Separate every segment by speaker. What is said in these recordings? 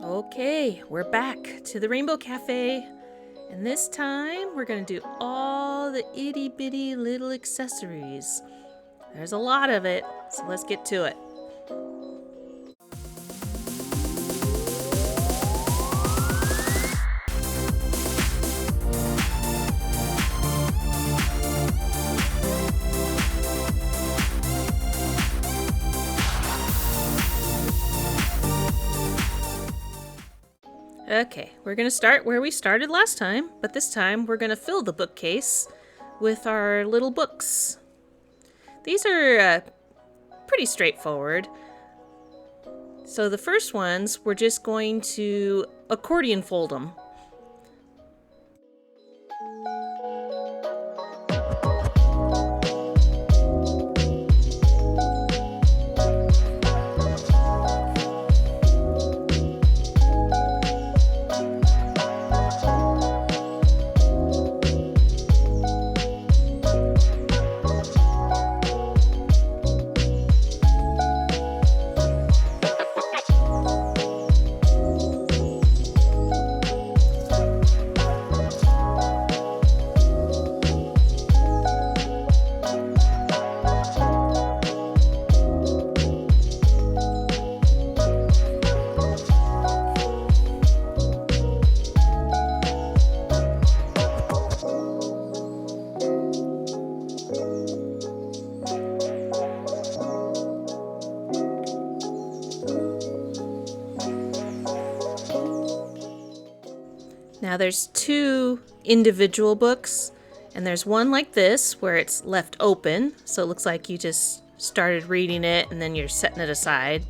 Speaker 1: Okay, we're back to the Rainbow Cafe, and this time we're going to do all the itty bitty little accessories. There's a lot of it, so let's get to it. Okay, we're going to start where we started last time, but this time we're going to fill the bookcase with our little books. These are pretty straightforward. So the first ones, we're just going to accordion fold them. Now there's two individual books, and there's one like this where it's left open, so it looks like you just started reading it and then you're setting it aside.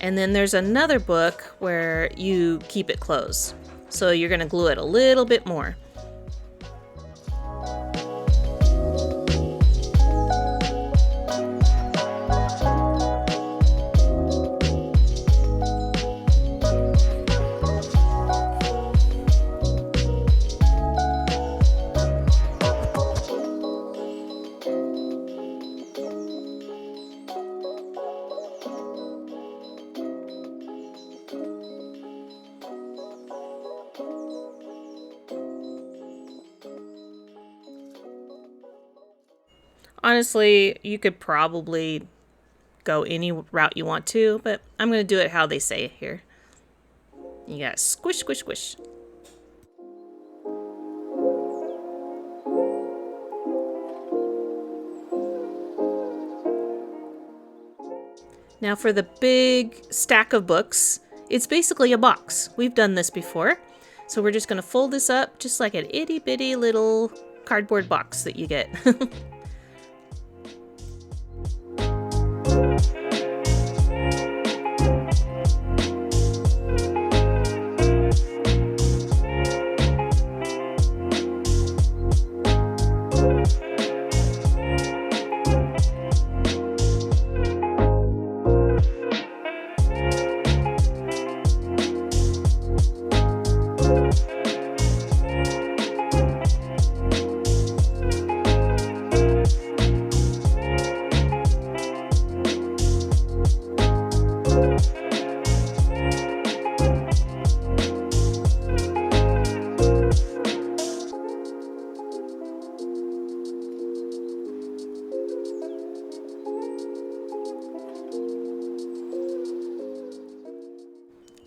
Speaker 1: And then there's another book where you keep it closed. So you're going to glue it a little bit more. Honestly, you could probably go any route you want to, but I'm going to do it how they say it here. You got squish, squish, squish. Now for the big stack of books, it's basically a box. We've done this before. So we're just going to fold this up just like an itty bitty little cardboard box that you get.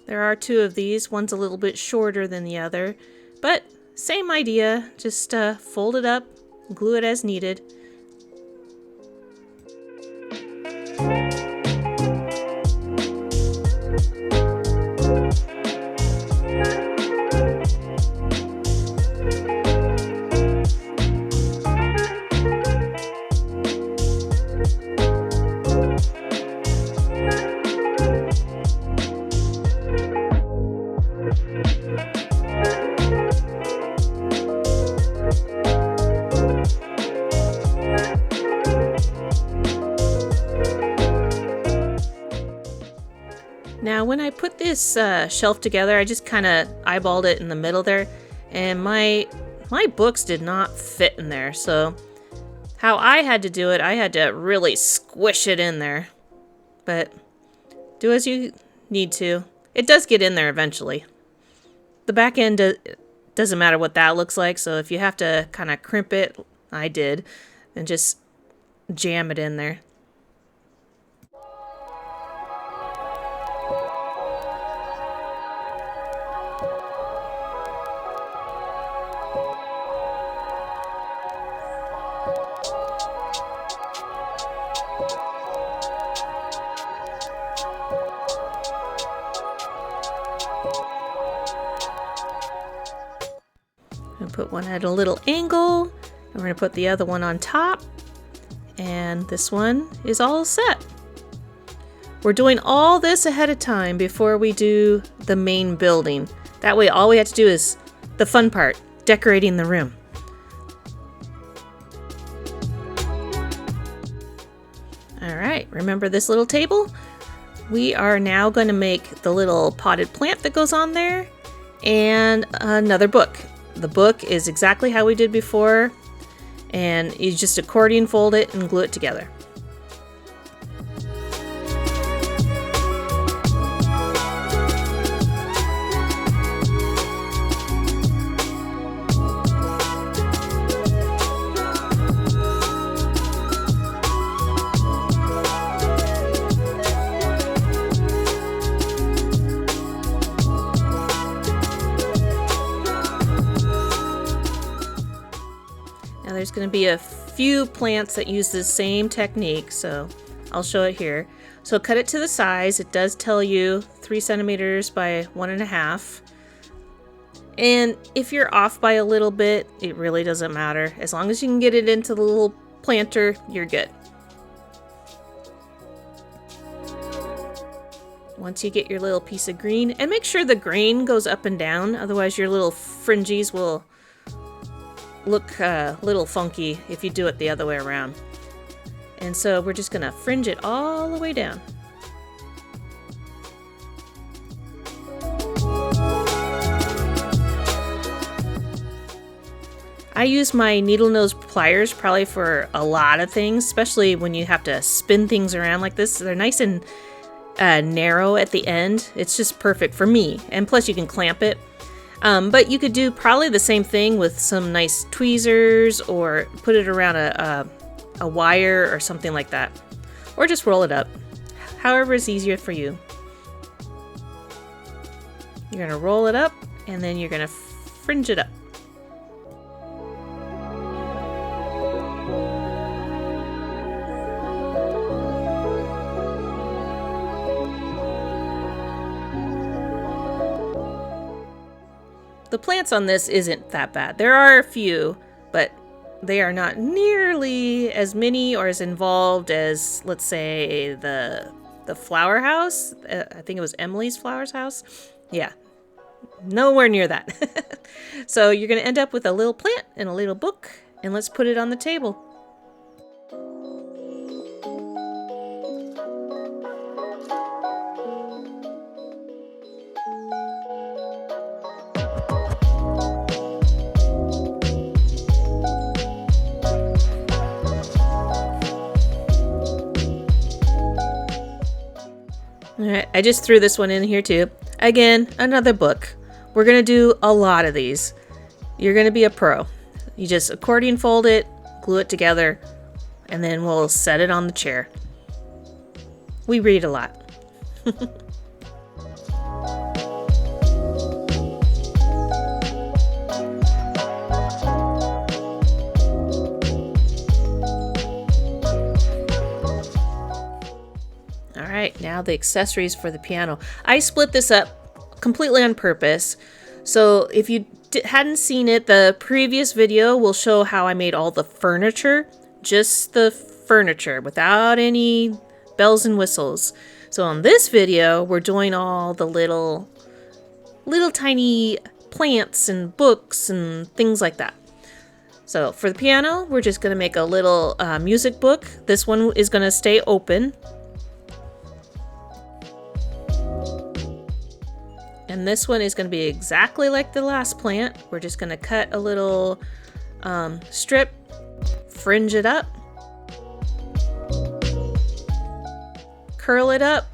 Speaker 1: There are two of these. One's a little bit shorter than the other, but same idea. Just fold it up, glue it as needed. Now when I put this shelf together, I just kind of eyeballed it in the middle there, and my books did not fit in there. So how I had to do it, I had to really squish it in there. But do as you need to. It does get in there eventually. The back end doesn't matter what that looks like, so if you have to kind of crimp it, I did, and just jam it in there. Put one at a little angle, and we're going to put the other one on top, and this one is all set. We're doing all this ahead of time before we do the main building. That way all we have to do is the fun part, decorating the room. Alright, remember this little table? We are now going to make the little potted plant that goes on there, and another book. The book is exactly how we did before, and you just accordion fold it and glue it together. There's going to be a few plants that use the same technique, so I'll show it here. So cut it to the size. It does tell you 3 centimeters by 1.5. And if you're off by a little bit, it really doesn't matter. As long as you can get it into the little planter, you're good. Once you get your little piece of green, and make sure the grain goes up and down, otherwise your little fringes will look a little funky if you do it the other way around. And so we're just gonna fringe it all the way down. I use my needle nose pliers probably for a lot of things, especially when you have to spin things around like this. They're nice and narrow at the end. It's just perfect for me, and plus you can clamp it. But you could do probably the same thing with some nice tweezers, or put it around a wire or something like that. Or just roll it up. However is easier for you. You're going to roll it up, and then you're going to fringe it up. The plants on this isn't that bad. There are a few, but they are not nearly as many or as involved as, let's say, the flower house. I think it was Emily's Flowers house. Yeah, nowhere near that. So you're going to end up with a little plant and a little book, and let's put it on the table. Alright, I just threw this one in here too. Again, another book. We're going to do a lot of these. You're going to be a pro. You just accordion fold it, glue it together, and then we'll set it on the chair. We read a lot. Alright, now the accessories for the piano. I split this up completely on purpose. So if you hadn't seen it, the previous video will show how I made all the furniture. Just the furniture without any bells and whistles. So on this video, we're doing all the little tiny plants and books and things like that. So for the piano, we're just going to make a little music book. This one is going to stay open. And this one is going to be exactly like the last plant. We're just going to cut a little strip, fringe it up, curl it up,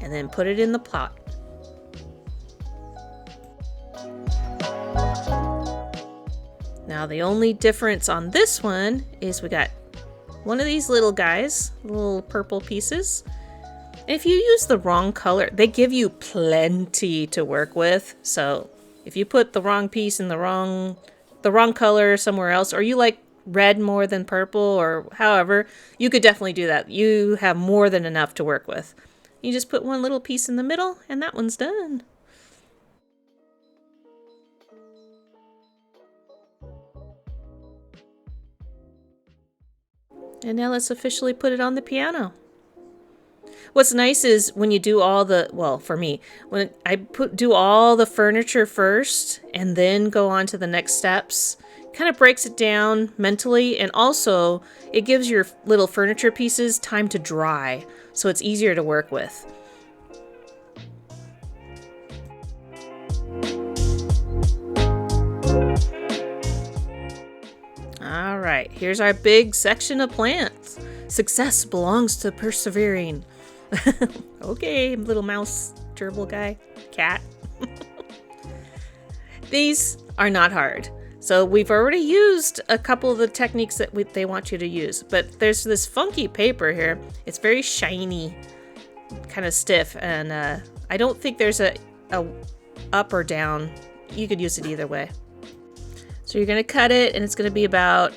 Speaker 1: and then put it in the pot. Now the only difference on this one is we got one of these little guys, little purple pieces. And if you use the wrong color, they give you plenty to work with. So if you put the wrong piece in the wrong color somewhere else, or you like red more than purple, or however, you could definitely do that. You have more than enough to work with. You just put one little piece in the middle and that one's done. And now let's officially put it on the piano. What's nice is when you do all the, well, for me, when I do all the furniture first and then go on to the next steps, kind of breaks it down mentally, and also it gives your little furniture pieces time to dry, so it's easier to work with. All right, here's our big section of plants. Success belongs to persevering. Okay, little mouse, gerbil guy, cat. These are not hard. So we've already used a couple of the techniques that they want you to use, but there's this funky paper here. It's very shiny, kind of stiff, and I don't think there's a up or down. You could use it either way. So you're going to cut it, and it's going to be about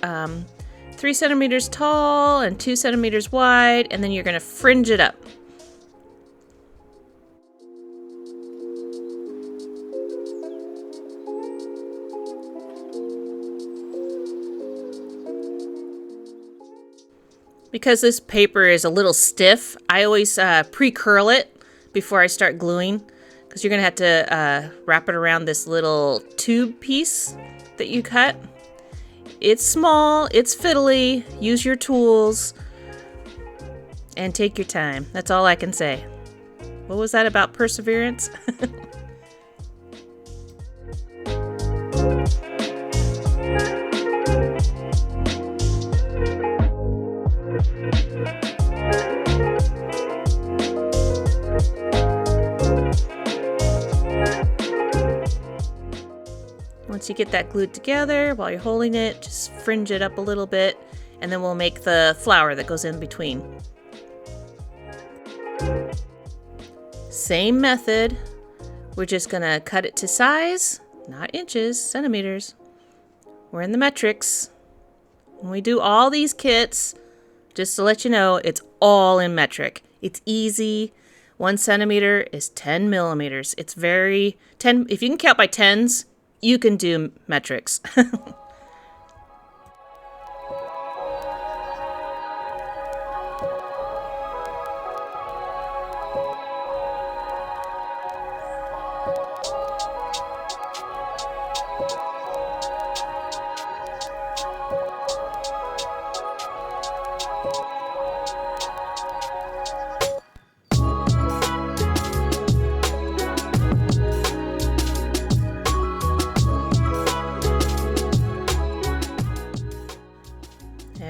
Speaker 1: 3 centimeters tall and 2 centimeters wide, and then you're going to fringe it up. Because this paper is a little stiff, I always pre-curl it before I start gluing, because you're going to have to wrap it around this little tube piece that you cut. It's small, it's fiddly, use your tools, and take your time. That's all I can say. What was that about perseverance? Once you get that glued together, while you're holding it, just fringe it up a little bit, and then we'll make the flower that goes in between. Same method. We're just gonna cut it to size, not inches, centimeters. We're in the metrics. When we do all these kits, just to let you know, it's all in metric. It's easy. 1 centimeter is 10 millimeters. It's very, if you can count by tens, you can do metrics.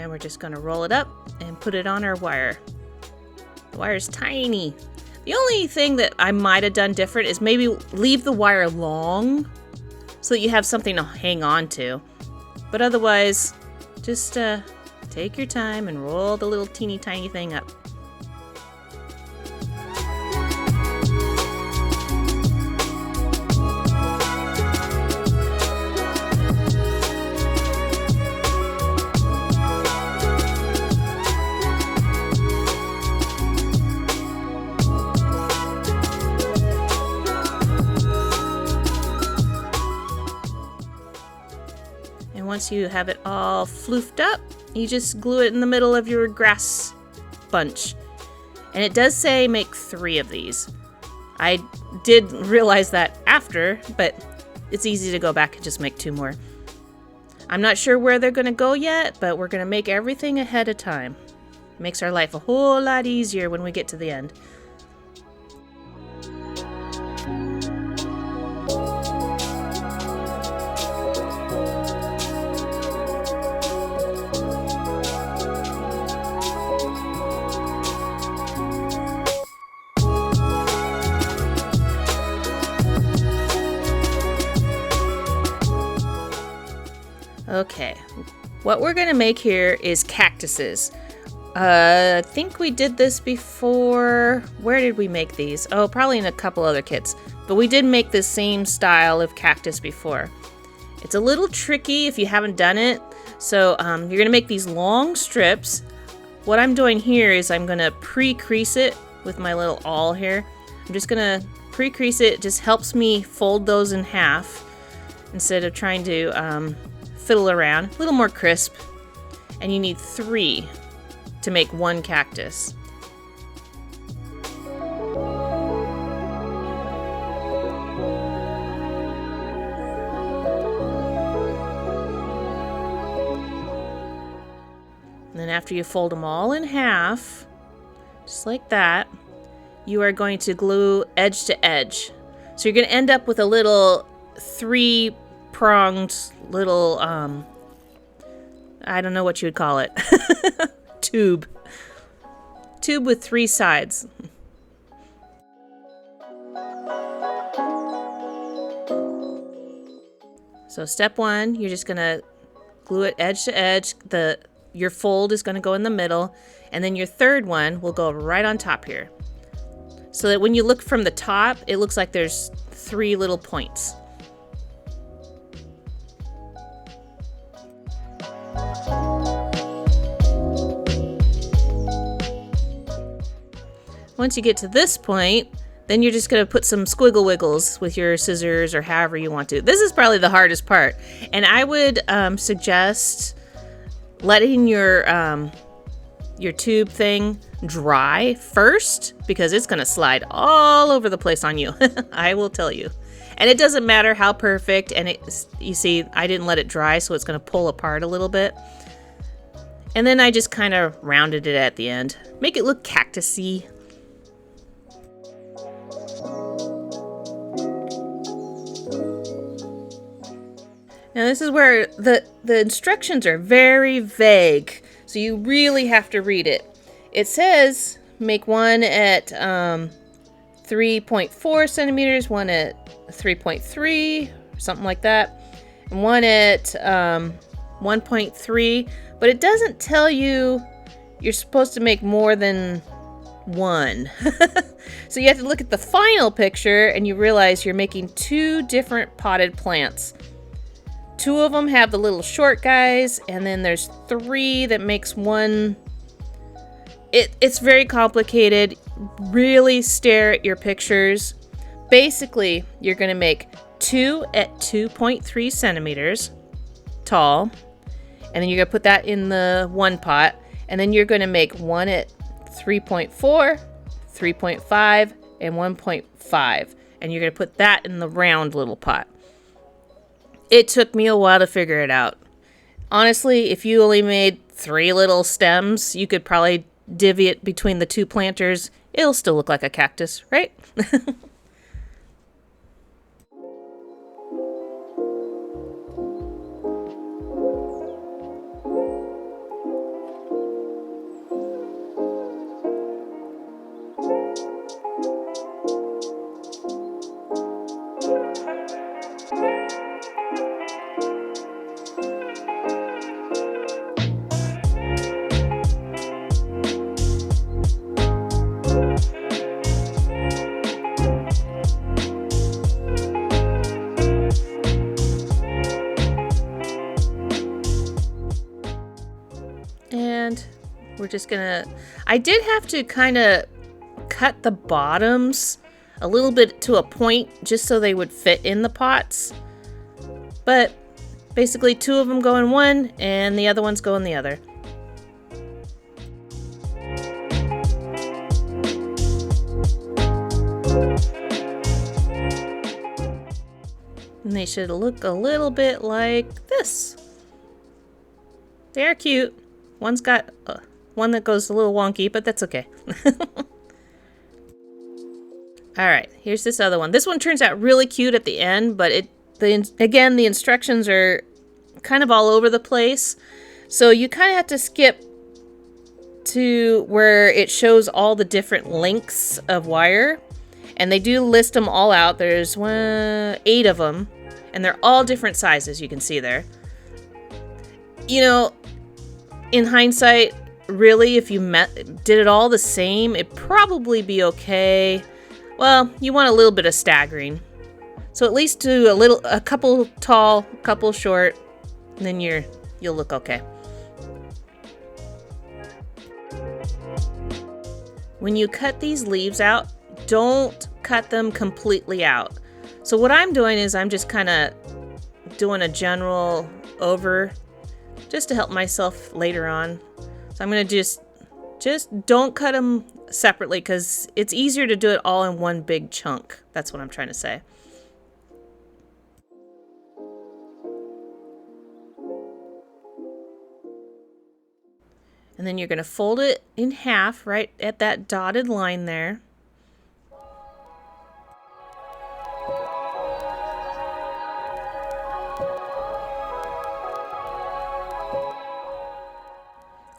Speaker 1: We're just going to roll it up and put it on our wire. The wire's tiny. The only thing that I might have done different is maybe leave the wire long so that you have something to hang on to. But otherwise, just take your time and roll the little teeny tiny thing up. Once you have it all floofed up, you just glue it in the middle of your grass bunch. And it does say make 3 of these. I did realize that after, but it's easy to go back and just make 2 more. I'm not sure where they're going to go yet, but we're going to make everything ahead of time. Makes our life a whole lot easier when we get to the end. Okay, what we're gonna make here is cactuses. I think we did this before. Where did we make these? Oh, probably in a couple other kits. But we did make the same style of cactus before. It's a little tricky if you haven't done it. So you're gonna make these long strips. What I'm doing here is I'm gonna pre-crease it with my little awl here. I'm just gonna pre-crease it. It just helps me fold those in half instead of trying to fiddle around. A little more crisp. And you need 3 to make 1 cactus. And then after you fold them all in half, just like that, you are going to glue edge to edge. So you're going to end up with a little 3-pronged little, I don't know what you would call it. Tube with 3 sides. So step 1, you're just gonna glue it edge to edge. Your fold is gonna go in the middle, and then your third one will go right on top here. So that when you look from the top, it looks like there's 3 little points. Once you get to this point, then you're just going to put some squiggle wiggles with your scissors or however you want to. This is probably the hardest part. And I would suggest letting your tube thing dry first, because it's going to slide all over the place on you. I will tell you. And it doesn't matter how perfect. And you see, I didn't let it dry, so it's going to pull apart a little bit. And then I just kind of rounded it at the end. Make it look cactusy. Now this is where the instructions are very vague, so you really have to read it. It says make one at 3.4 centimeters, one at 3.3, something like that, and one at 1.3, but it doesn't tell you you're supposed to make more than 1. So you have to look at the final picture and you realize you're making 2 different potted plants. 2 of them have the little short guys, and then there's 3 that makes 1. It's very complicated. Really stare at your pictures. Basically, you're going to make 2 at 2.3 centimeters tall, and then you're going to put that in the one pot, and then you're going to make 1 at 3.4, 3.5, and 1.5, and you're going to put that in the round little pot. It took me a while to figure it out. Honestly, if you only made 3 little stems, you could probably divvy it between the 2 planters. It'll still look like a cactus, right? And we're just gonna, I did have to kind of cut the bottoms a little bit to a point just so they would fit in the pots. But basically 2 of them go in one and the other ones go in the other. And they should look a little bit like this. They're cute. One's got one that goes a little wonky, but that's okay. Alright, here's this other one. This one turns out really cute at the end, but again, the instructions are kind of all over the place. So you kind of have to skip to where it shows all the different lengths of wire. And they do list them all out. There's 8 of them. And they're all different sizes, you can see there. You know, in hindsight, really, if you did it all the same, it'd probably be okay. Well, you want a little bit of staggering. So at least do a couple tall, couple short, and then you'll look okay. When you cut these leaves out, don't cut them completely out. So what I'm doing is I'm just kind of doing a general over just to help myself later on. So I'm going to just don't cut them separately because it's easier to do it all in one big chunk. That's what I'm trying to say. And then you're going to fold it in half right at that dotted line there.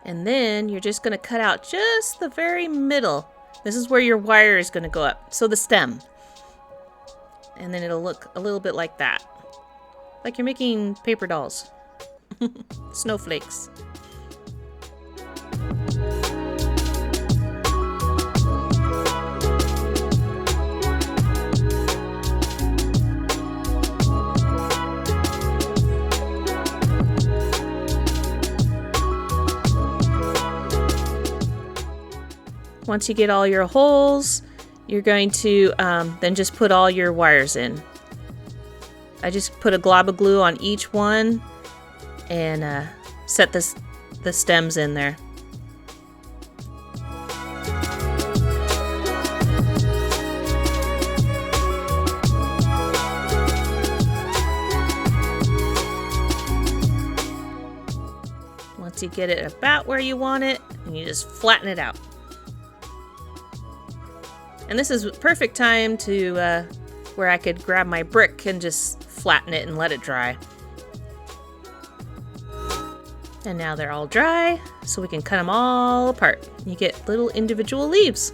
Speaker 1: And then you're just going to cut out just the very middle. This is where your wire is going to go up. So the stem. And then it'll look a little bit like that. Like you're making paper dolls. Snowflakes. Once you get all your holes, you're going to then just put all your wires in. I just put a glob of glue on each one and set the stems in there. Once you get it about where you want it, and you just flatten it out. And this is perfect time to where I could grab my brick and just flatten it and let it dry. And now they're all dry, so we can cut them all apart. You get little individual leaves.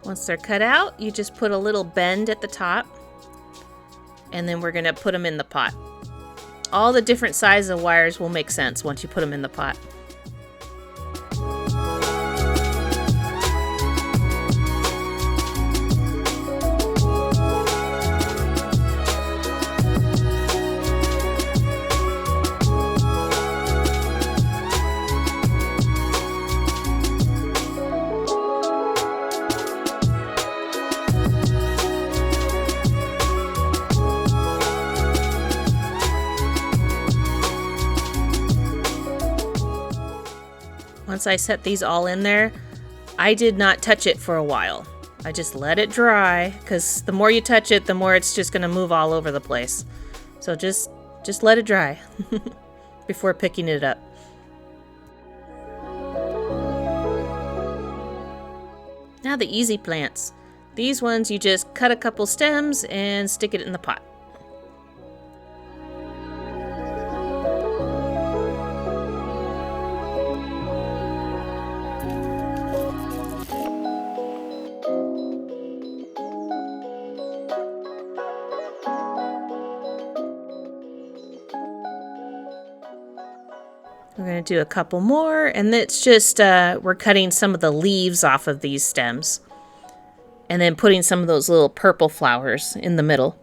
Speaker 1: Once they're cut out, you just put a little bend at the top, and then we're going to put them in the pot. All the different sizes of wires will make sense once you put them in the pot. Once I set these all in there, I did not touch it for a while. I just let it dry, because the more you touch it, the more it's just going to move all over the place. So just let it dry before picking it up. Now the easy plants. These ones you just cut a couple stems and stick it in the pot. We're going to do a couple more, and it's just we're cutting some of the leaves off of these stems and then putting some of those little purple flowers in the middle.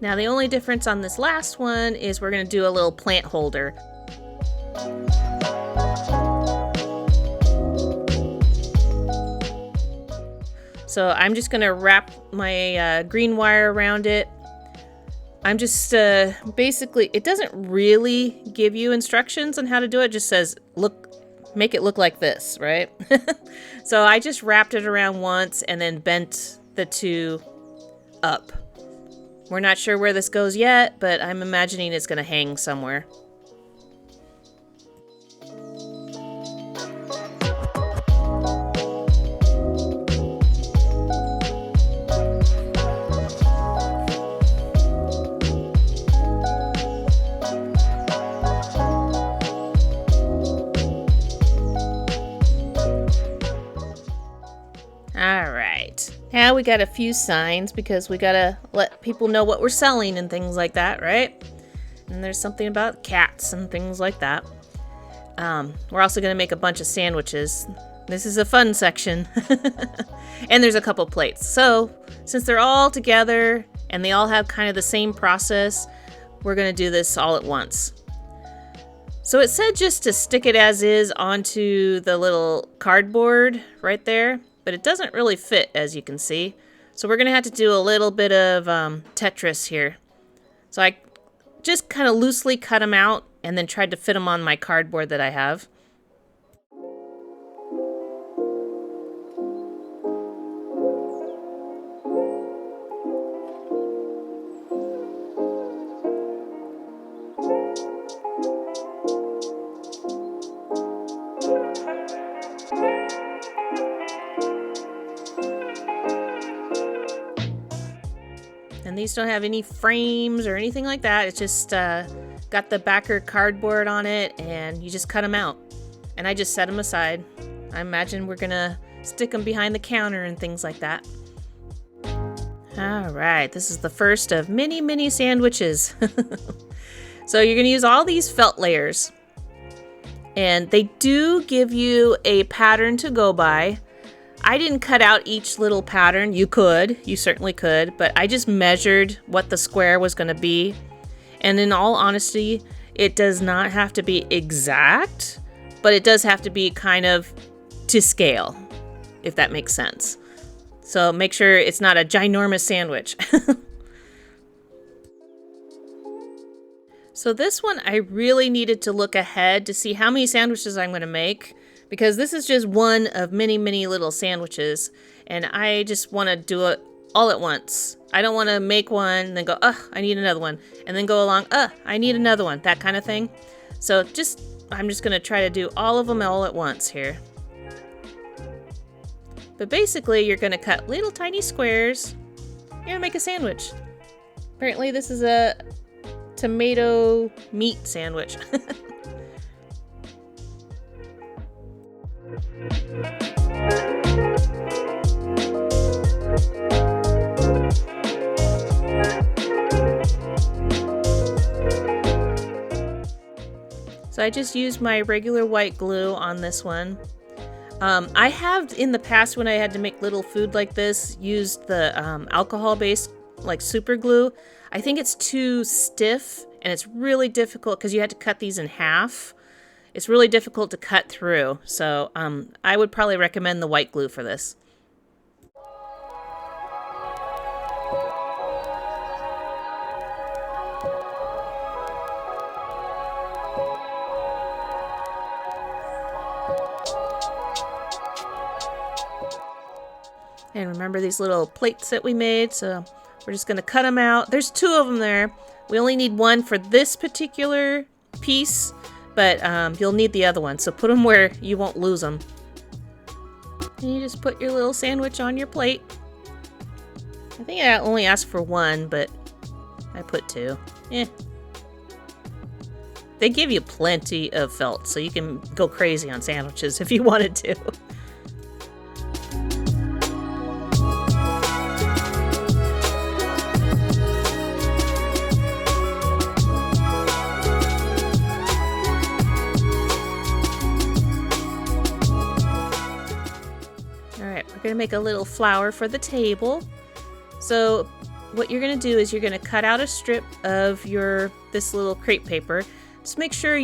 Speaker 1: Now the only difference on this last one is we're going to do a little plant holder. So I'm just going to wrap my green wire around it. I'm just basically, it doesn't really give you instructions on how to do it. It just says, make it look like this, right? So I just wrapped it around once and then bent the two up. We're not sure where this goes yet, but I'm imagining it's going to hang somewhere. Now we got a few signs because we gotta let people know what we're selling and things like that, right? And there's something about cats and things like that. We're also gonna make a bunch of sandwiches. This is a fun section. And there's a couple plates. So since they're all together and they all have kind of the same process, we're gonna do this all at once. So it said just to stick it as is onto the little cardboard right there. But it doesn't really fit, as you can see. So we're going to have to do a little bit of Tetris here. So I just kind of loosely cut them out and then tried to fit them on my cardboard that I have. And these don't have any frames or anything like that. It's just got the backer cardboard on it, and you just cut them out. And I just set them aside. I imagine we're gonna stick them behind the counter and things like that. All right, this is the first of many, many sandwiches. So you're gonna use all these felt layers. And they do give you a pattern to go by. I didn't cut out each little pattern. You certainly could, but I just measured what the square was going to be. And in all honesty, it does not have to be exact, but it does have to be kind of to scale, if that makes sense. So make sure it's not a ginormous sandwich. So this one, I really needed to look ahead to see how many sandwiches I'm going to make, because this is just one of many, many little sandwiches, and I just want to do it all at once. I don't want to make one and then go, I need another one, and then go along, I need another one, that kind of thing. So I'm just going to try to do all of them all at once here. But basically, you're going to cut little tiny squares. You're going to make a sandwich. Apparently, this is a tomato meat sandwich. So I just used my regular white glue on this one. I have in the past, when I had to make little food like this, used the alcohol-based like super glue. I think it's too stiff and it's really difficult because you had to cut these in half. It's really difficult to cut through. So I would probably recommend the white glue for this. And remember these little plates that we made, so we're just going to cut them out. There's 2 of them there. We only need one for this particular piece, but you'll need the other one, so put them where you won't lose them. And you just put your little sandwich on your plate. I think I only asked for 1, but I put 2. They give you plenty of felt, so you can go crazy on sandwiches if you wanted to. We're gonna make a little flower for the table. So what you're going to do is you're going to cut out a strip of this little crepe paper. Just make sure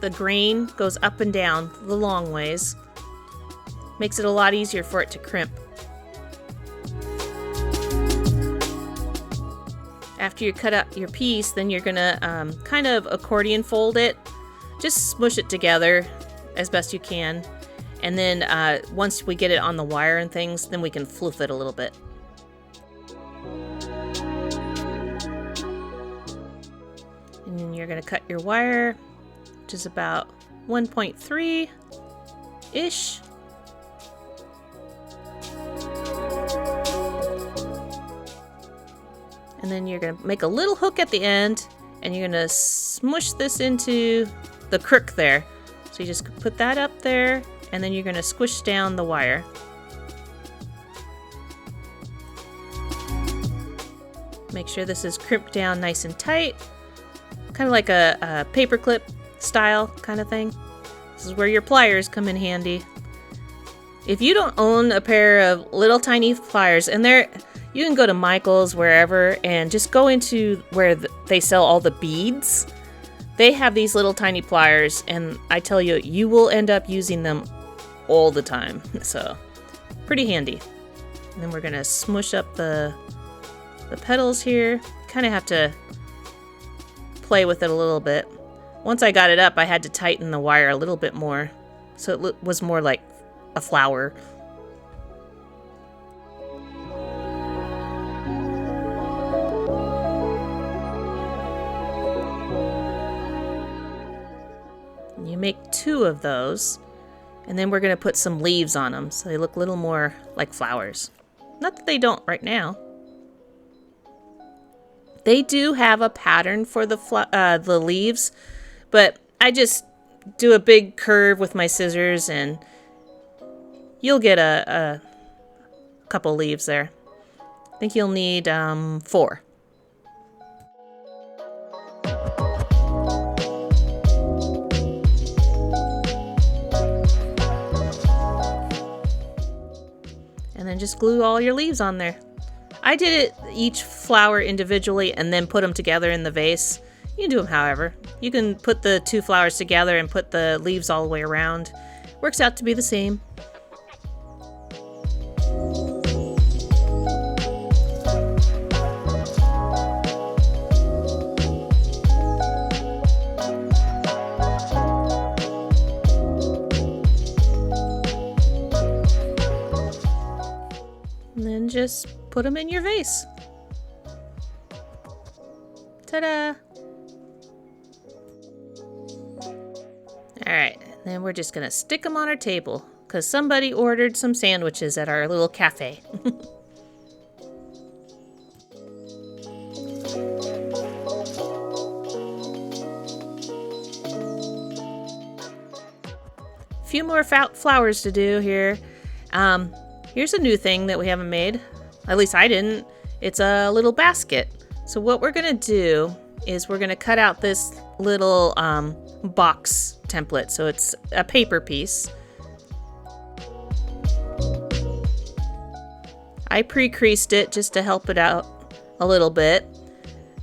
Speaker 1: the grain goes up and down the long ways. Makes it a lot easier for it to crimp. After you cut out your piece, then you're gonna kind of accordion fold it. Just smush it together as best you can. And then once we get it on the wire and things, then we can floof it a little bit. And then you're gonna cut your wire, which is about 1.3-ish. And then you're going to make a little hook at the end, and you're going to smush this into the crook there. So you just put that up there, and then you're going to squish down the wire. Make sure this is crimped down nice and tight, kind of like a paper clip style kind of thing. This is where your pliers come in handy. If you don't own a pair of little tiny pliers, and you can go to Michael's, wherever, and just go into where they sell all the beads. They have these little tiny pliers, and I tell you, you will end up using them all the time. So, pretty handy. And then we're going to smush up the petals here. Kind of have to play with it a little bit. Once I got it up, I had to tighten the wire a little bit more, so it was more like a flower. You make 2 of those, and then we're going to put some leaves on them so they look a little more like flowers. Not that they don't right now. They do have a pattern for the leaves, but I just do a big curve with my scissors, and you'll get a couple leaves there. I think you'll need 4. And then just glue all your leaves on there. I did it each flower individually and then put them together in the vase. You can do them however. You can put the 2 flowers together and put the leaves all the way around. Works out to be the same. And then just put them in your vase. Ta-da! Alright, then we're just gonna stick them on our table because somebody ordered some sandwiches at our little cafe. Few more flowers to do here. Here's a new thing that we haven't made. At least I didn't. It's a little basket. So what we're gonna do is we're gonna cut out this little box template. So it's a paper piece. I pre-creased it just to help it out a little bit.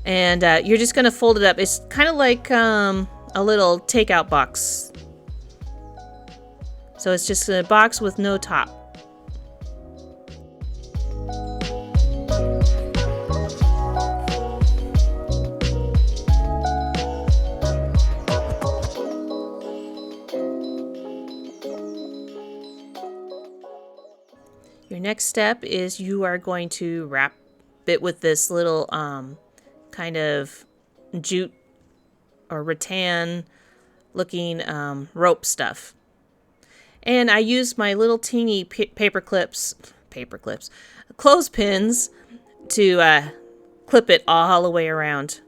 Speaker 1: And you're just gonna fold it up. It's kind of like a little takeout box. So it's just a box with no top. Your next step is you are going to wrap it with this little kind of jute or rattan looking rope stuff. And I used my little teeny clothespins to clip it all the way around.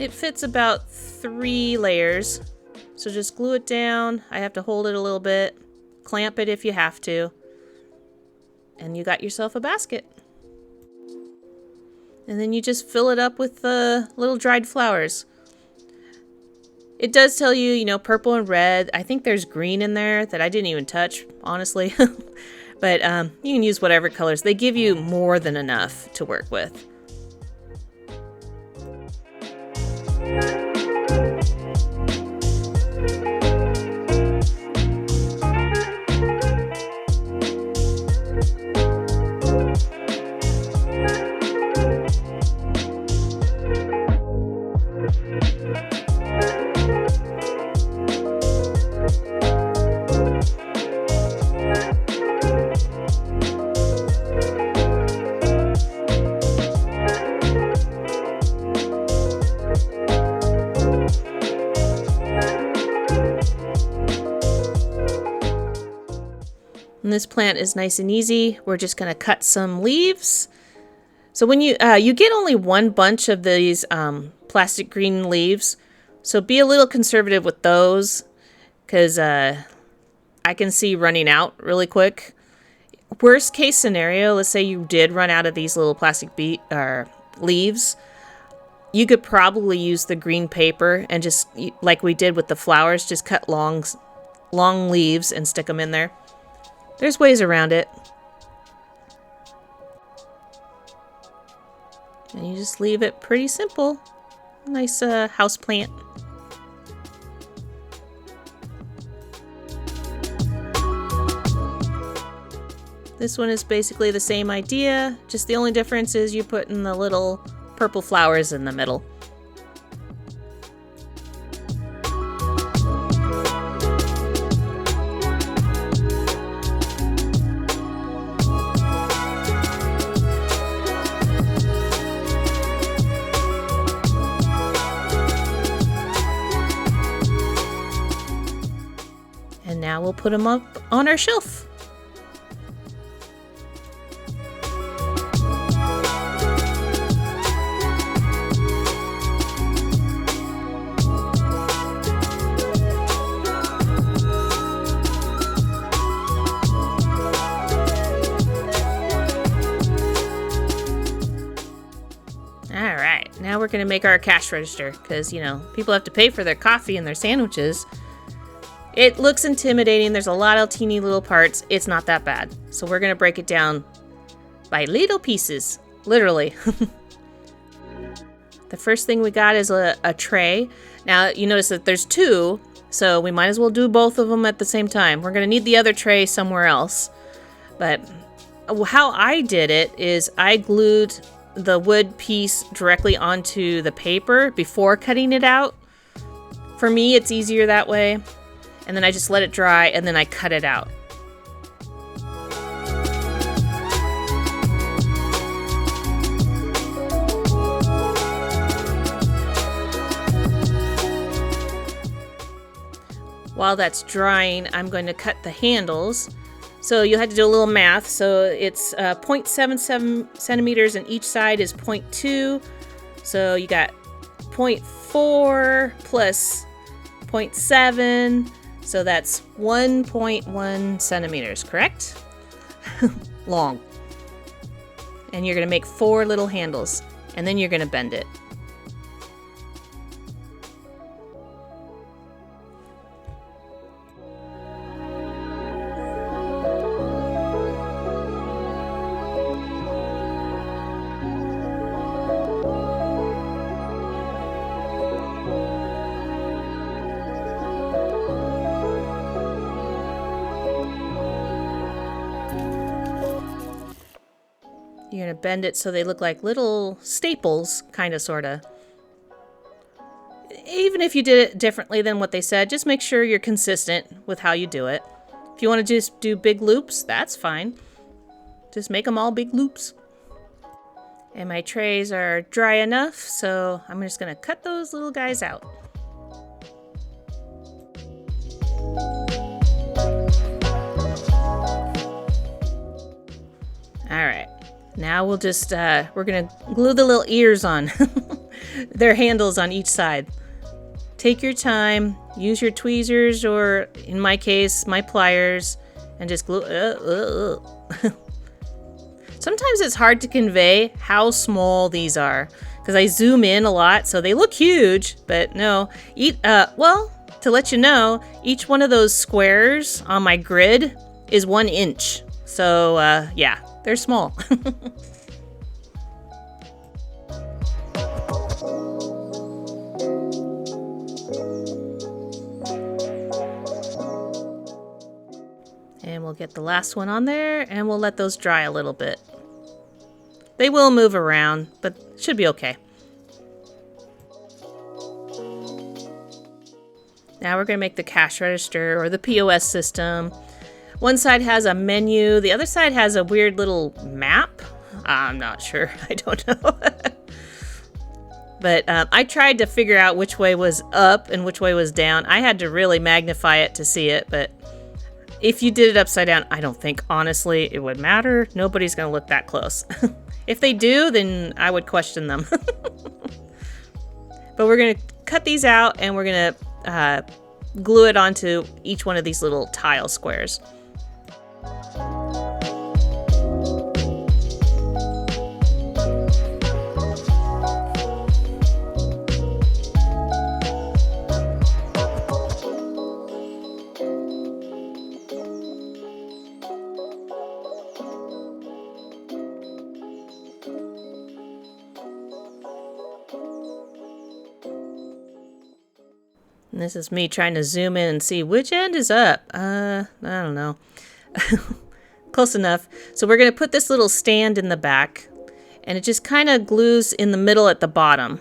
Speaker 1: It fits about 3 layers. So just glue it down. I have to hold it a little bit. Clamp it if you have to. And you got yourself a basket. And then you just fill it up with the little dried flowers. It does tell you, you know, purple and red. I think there's green in there that I didn't even touch, honestly. But you can use whatever colors. They give you more than enough to work with. And this plant is nice and easy. We're just going to cut some leaves. So when you get only one bunch of these plastic green leaves, so be a little conservative with those, because I can see running out really quick. Worst case scenario, let's say you did run out of these little plastic leaves. You could probably use the green paper and just, like we did with the flowers, just cut long leaves and stick them in there. There's ways around it. And you just leave it pretty simple. Nice house plant. This one is basically the same idea, just the only difference is you put in the little purple flowers in the middle. And now we'll put them up on our shelf. Alright, now we're going to make our cash register because, you know, people have to pay for their coffee and their sandwiches. It looks intimidating. There's a lot of teeny little parts. It's not that bad. So we're going to break it down by little pieces, literally. The first thing we got is a tray. Now, you notice that there's two, so we might as well do both of them at the same time. We're going to need the other tray somewhere else. But how I did it is I glued the wood piece directly onto the paper before cutting it out. For me, it's easier that way. And then I just let it dry and then I cut it out. While that's drying, I'm going to cut the handles. So you'll have to do a little math. So it's 0.77 centimeters and each side is 0.2. So you got 0.4 plus 0.7. So that's 1.1 centimeters, correct? Long. And you're going to make 4 little handles. And then you're going to bend it. You're going to bend it so they look like little staples, kind of, sort of. Even if you did it differently than what they said, just make sure you're consistent with how you do it. If you want to just do big loops, that's fine. Just make them all big loops. And my trays are dry enough, so I'm just going to cut those little guys out. All right. Now we'll just, we're going to glue the little ears on. They're handles on each side. Take your time, use your tweezers, or in my case, my pliers, and just glue. Sometimes it's hard to convey how small these are because I zoom in a lot, so they look huge, but no. Well, to let you know, each one of those squares on my grid is 1 inch. So, yeah, they're small. And we'll get the last one on there, and we'll let those dry a little bit. They will move around, but should be okay. Now we're going to make the cash register or the POS system. One side has a menu, the other side has a weird little map. I'm not sure, I don't know. But I tried to figure out which way was up and which way was down. I had to really magnify it to see it, but if you did it upside down, I don't think, honestly, it would matter. Nobody's going to look that close. If they do, then I would question them. But we're going to cut these out, and we're going to glue it onto each one of these little tile squares. And this is me trying to zoom in and see which end is up. I don't know. Close enough. So we're going to put this little stand in the back, and it just kind of glues in the middle at the bottom.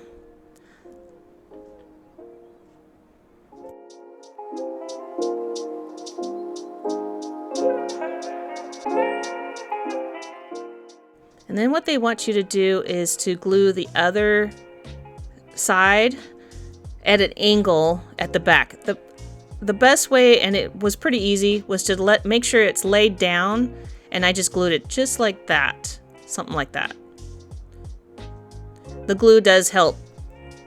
Speaker 1: And then what they want you to do is to glue the other side at an angle at the back. The best way, and it was pretty easy, was to make sure it's laid down, and I just glued it just like that. Something like that. The glue does help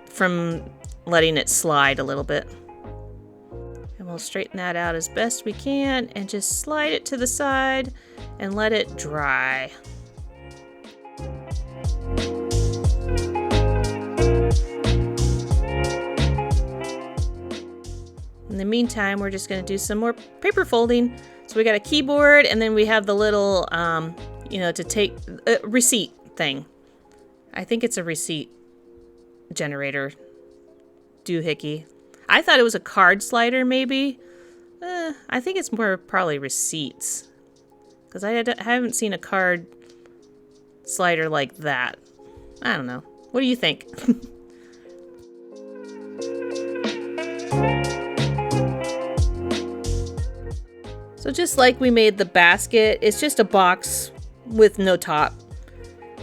Speaker 1: from letting it slide a little bit. And we'll straighten that out as best we can and just slide it to the side and let it dry. In the meantime, we're just going to do some more paper folding. So we got a keyboard, and then we have the little, to take a receipt thing. I think it's a receipt generator doohickey. I thought it was a card slider, maybe. I think it's more probably receipts, because I haven't seen a card slider like that. I don't know. What do you think? So just like we made the basket, it's just a box with no top.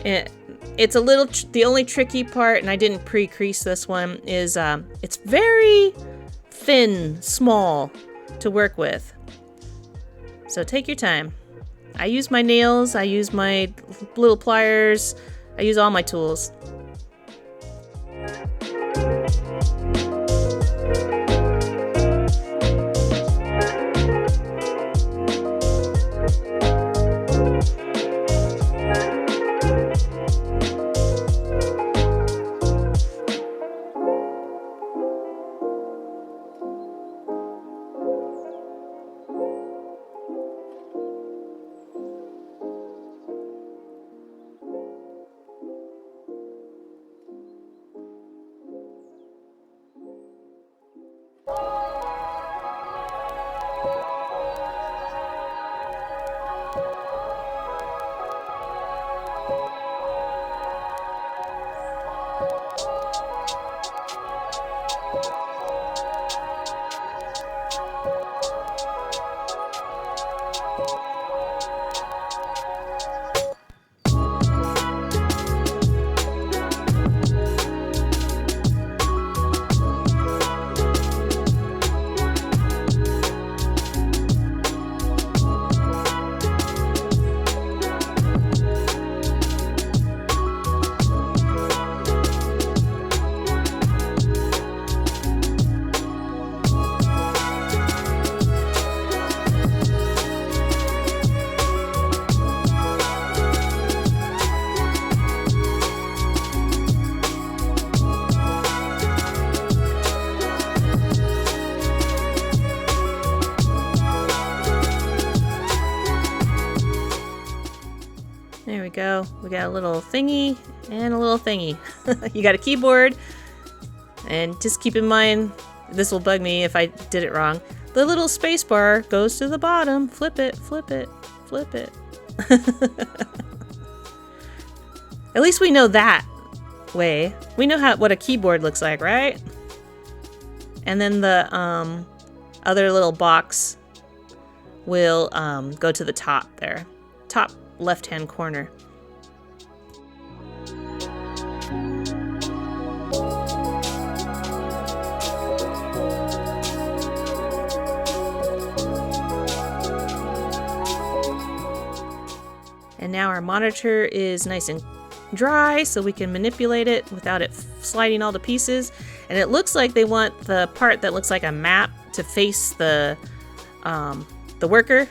Speaker 1: It's a little, the only tricky part, and I didn't pre-crease this one, is it's very thin, small to work with. So take your time. I use my nails, I use my little pliers, I use all my tools. we go. We got a little thingy and a little thingy. You got a keyboard. And just keep in mind, this will bug me if I did it wrong. The little space bar goes to the bottom. Flip it, flip it, flip it. At least we know that way. We know what a keyboard looks like, right? And then the other little box will go to the top there. Top left-hand corner. And now our monitor is nice and dry, so we can manipulate it without it sliding all to pieces. And it looks like they want the part that looks like a map to face the worker,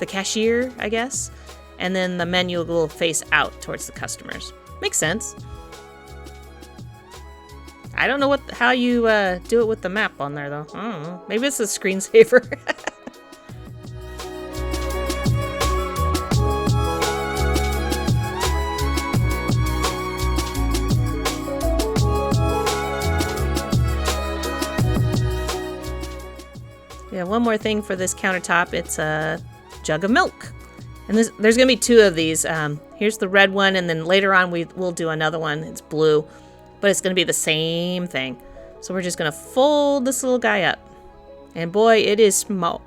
Speaker 1: the cashier, I guess. And then the menu will face out towards the customers. Makes sense. I don't know how you do it with the map on there, though. I don't know. Maybe it's a screensaver. Yeah, one more thing for this countertop. It's a jug of milk. And there's going to be two of these. Here's the red one, and then later on we'll do another one. It's blue, but it's going to be the same thing. So we're just going to fold this little guy up. And boy, it is small.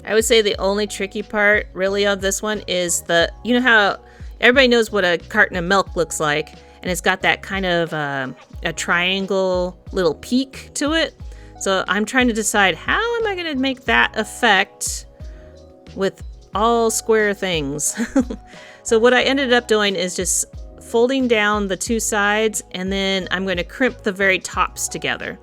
Speaker 1: I would say the only tricky part really of this one is you know how everybody knows what a carton of milk looks like, and it's got that kind of a triangle little peak to it. So I'm trying to decide, how am I going to make that effect with all square things? So what I ended up doing is just folding down the two sides, and then I'm going to crimp the very tops together.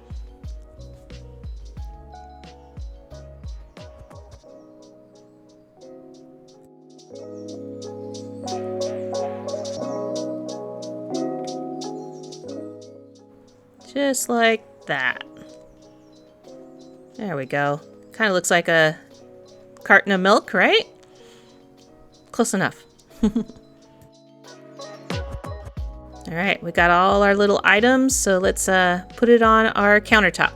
Speaker 1: Just like that. There we go. Kind of looks like a carton of milk, right? Close enough. All right, we got all our little items, so let's put it on our countertop.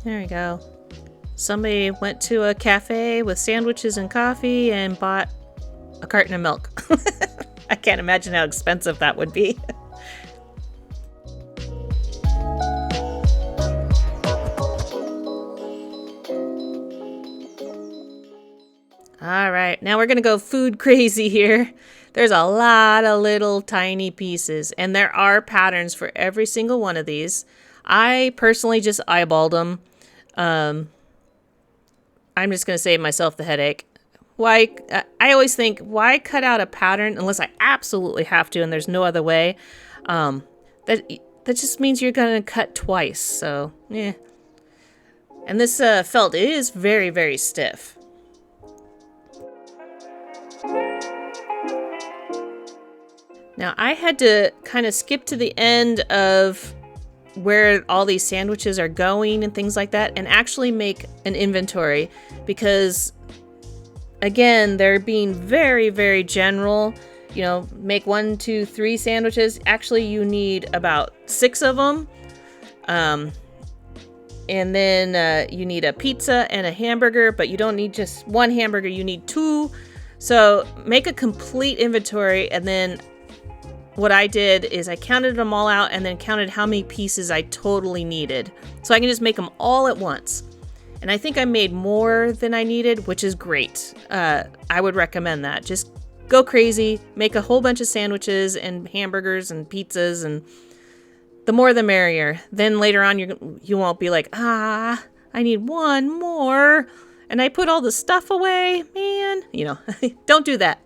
Speaker 1: There we go. Somebody went to a cafe with sandwiches and coffee and bought a carton of milk. I can't imagine how expensive that would be. All right, now we're gonna go food crazy here. There's a lot of little tiny pieces, and there are patterns for every single one of these. I personally just eyeballed them. I'm just going to save myself the headache. I always think, why cut out a pattern unless I absolutely have to and there's no other way? That just means you're going to cut twice, so, yeah. And this felt is very, very stiff. Now, I had to kind of skip to the end of where all these sandwiches are going and things like that, and actually make an inventory, because again, they're being very, very general. You know, make 1, 2, 3 sandwiches. Actually, you need about 6 of them. And then you need a pizza and a hamburger, but you don't need just one hamburger, you need two. So make a complete inventory, and then what I did is I counted them all out and then counted how many pieces I totally needed. So I can just make them all at once. And I think I made more than I needed, which is great. I would recommend that. Just go crazy, make a whole bunch of sandwiches and hamburgers and pizzas, and the more the merrier. Then later on you won't be like, I need one more and I put all the stuff away, man. You know, don't do that.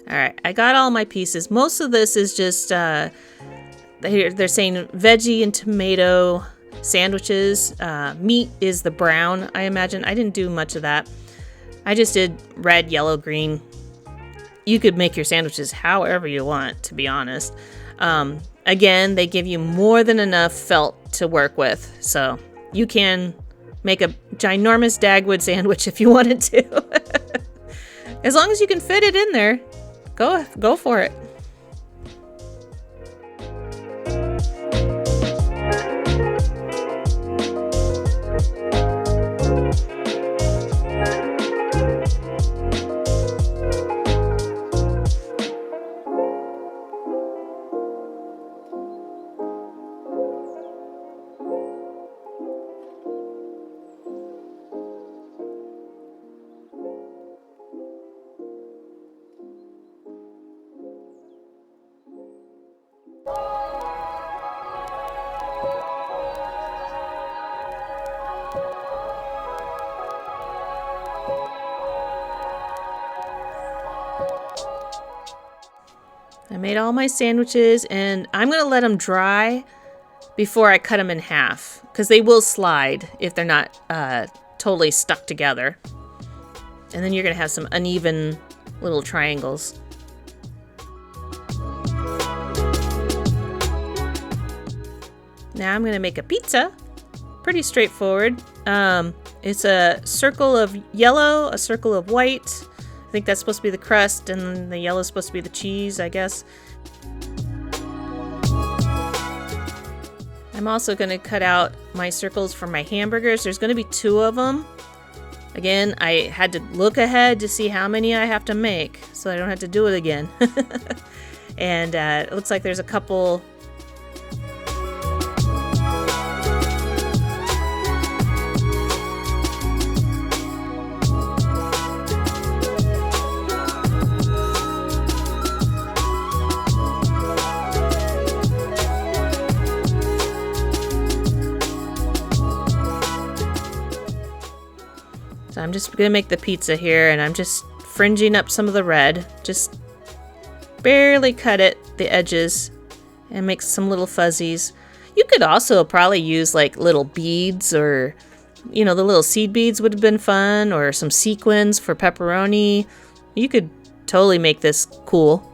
Speaker 1: All right, I got all my pieces. Most of this is just, they're saying veggie and tomato sandwiches. Meat is the brown, I imagine. I didn't do much of that. I just did red, yellow, green. You could make your sandwiches however you want, to be honest. Again, they give you more than enough felt to work with. So you can make a ginormous Dagwood sandwich if you wanted to. As long as you can fit it in there, go for it. I made all my sandwiches, and I'm going to let them dry before I cut them in half, because they will slide if they're not totally stuck together. And then you're going to have some uneven little triangles. Now I'm going to make a pizza. Pretty straightforward. It's a circle of yellow, a circle of white. I think that's supposed to be the crust, and the yellow is supposed to be the cheese, I guess. I'm also going to cut out my circles for my hamburgers. There's going to be 2 of them. Again, I had to look ahead to see how many I have to make, so I don't have to do it again. And it looks like there's a couple. So I'm just gonna make the pizza here, and I'm just fringing up some of the red. Just barely cut it, the edges, and make some little fuzzies. You could also probably use like little beads, or, you know, the little seed beads would have been fun, or some sequins for pepperoni. You could totally make this cool.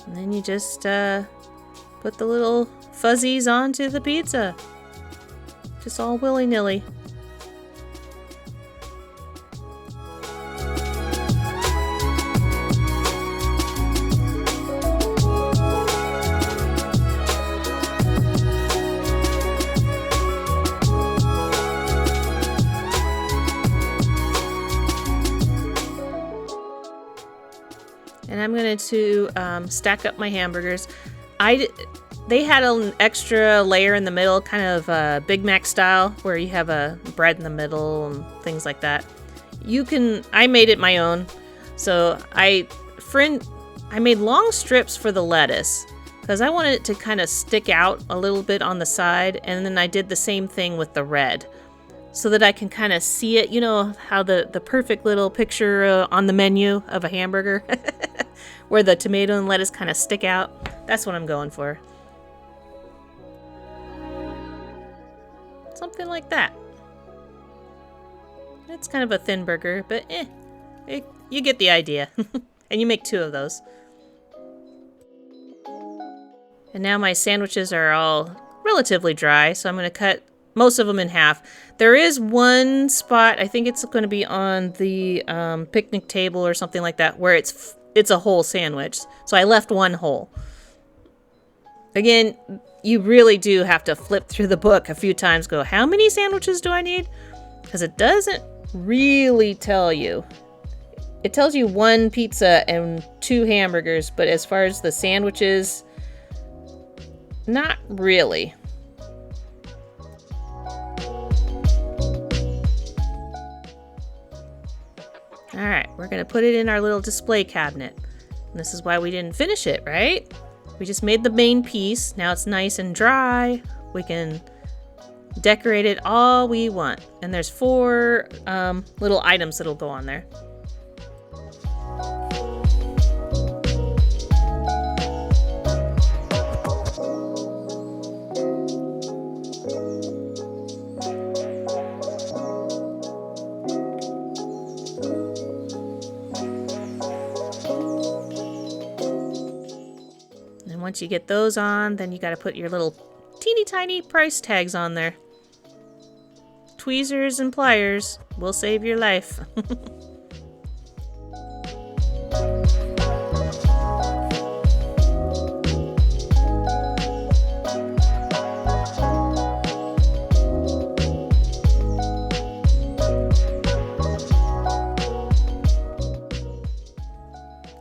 Speaker 1: And then you just put the little fuzzies onto the pizza. Just all willy-nilly. And I'm going to stack up my hamburgers. They had an extra layer in the middle, kind of Big Mac style, where you have a bread in the middle and things like that. I made it my own. So I made long strips for the lettuce because I wanted it to kind of stick out a little bit on the side. And then I did the same thing with the red so that I can kind of see it. You know how the perfect little picture on the menu of a hamburger where the tomato and lettuce kind of stick out. That's what I'm going for. Something like that. It's kind of a thin burger, but you get the idea. And you make 2 of those. And now my sandwiches are all relatively dry, so I'm going to cut most of them in half. There is one spot, I think it's going to be on the picnic table or something like that, where it's a whole sandwich. So I left one whole. Again, you really do have to flip through the book a few times, go, how many sandwiches do I need? Because it doesn't really tell you. It tells you 1 pizza and 2 hamburgers, but as far as the sandwiches, not really. Alright, we're going to put it in our little display cabinet. And this is why we didn't finish it, right? We just made the main piece. Now it's nice and dry. We can decorate it all we want. And there's 4 little items that'll go on there. Once you get those on, then you got to put your little teeny tiny price tags on there. Tweezers and pliers will save your life.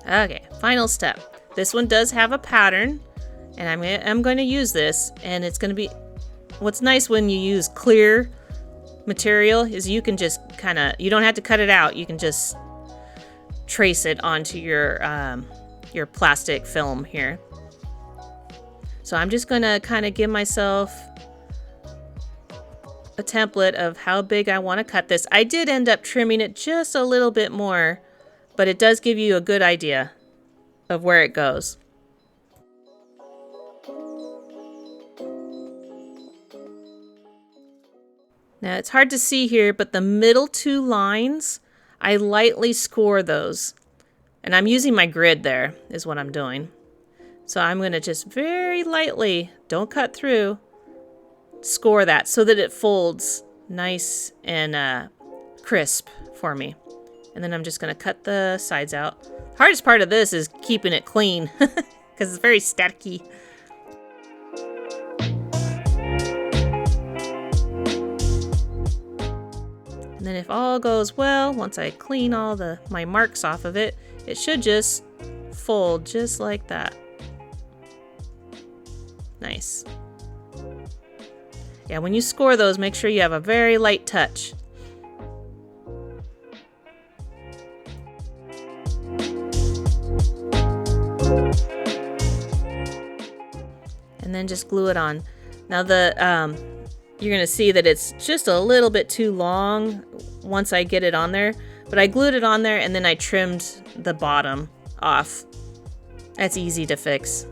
Speaker 1: Okay, final step. This one does have a pattern, and I'm going to use this, and it's going to be, what's nice when you use clear material is you can just kind of, you don't have to cut it out, you can just trace it onto your plastic film here. So I'm just going to kind of give myself a template of how big I want to cut this. I did end up trimming it just a little bit more, but it does give you a good idea of where it goes. Now it's hard to see here, but the middle 2 lines, I lightly score those. And I'm using my grid there, is what I'm doing. So I'm going to just very lightly, don't cut through, score that so that it folds nice and crisp for me. And then I'm just going to cut the sides out. Hardest part of this is keeping it clean because it's very staticky. And then if all goes well, once I clean all my marks off of it, it should just fold just like that. Nice. Yeah, when you score those, make sure you have a very light touch. And then just glue it on. Now you're gonna see that it's just a little bit too long once I get it on there, but I glued it on there and then I trimmed the bottom off. That's easy to fix.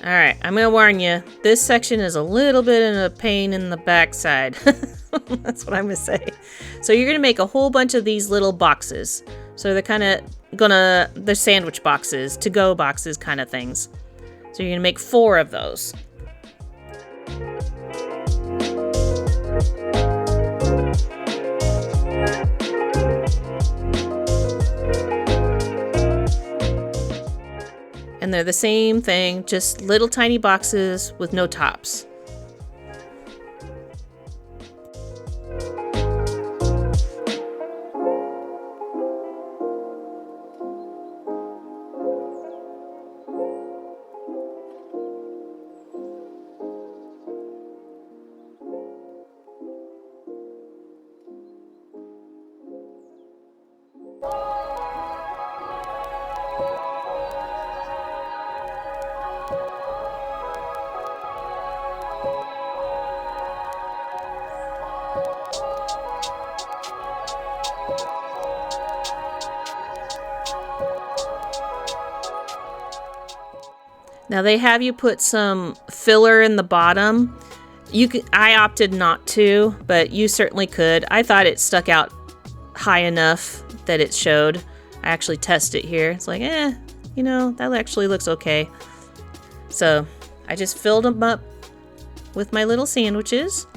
Speaker 1: Alright, I'm going to warn you, this section is a little bit of a pain in the backside. That's what I'm going to say. So you're going to make a whole bunch of these little boxes. So they're kind of they're sandwich boxes, to-go boxes kind of things. So you're going to make 4 of those. And they're the same thing, just little tiny boxes with no tops. Now they have you put some filler in the bottom. I opted not to, but you certainly could. I thought it stuck out high enough that it showed. I actually tested it here. It's like, you know, that actually looks okay. So I just filled them up with my little sandwiches.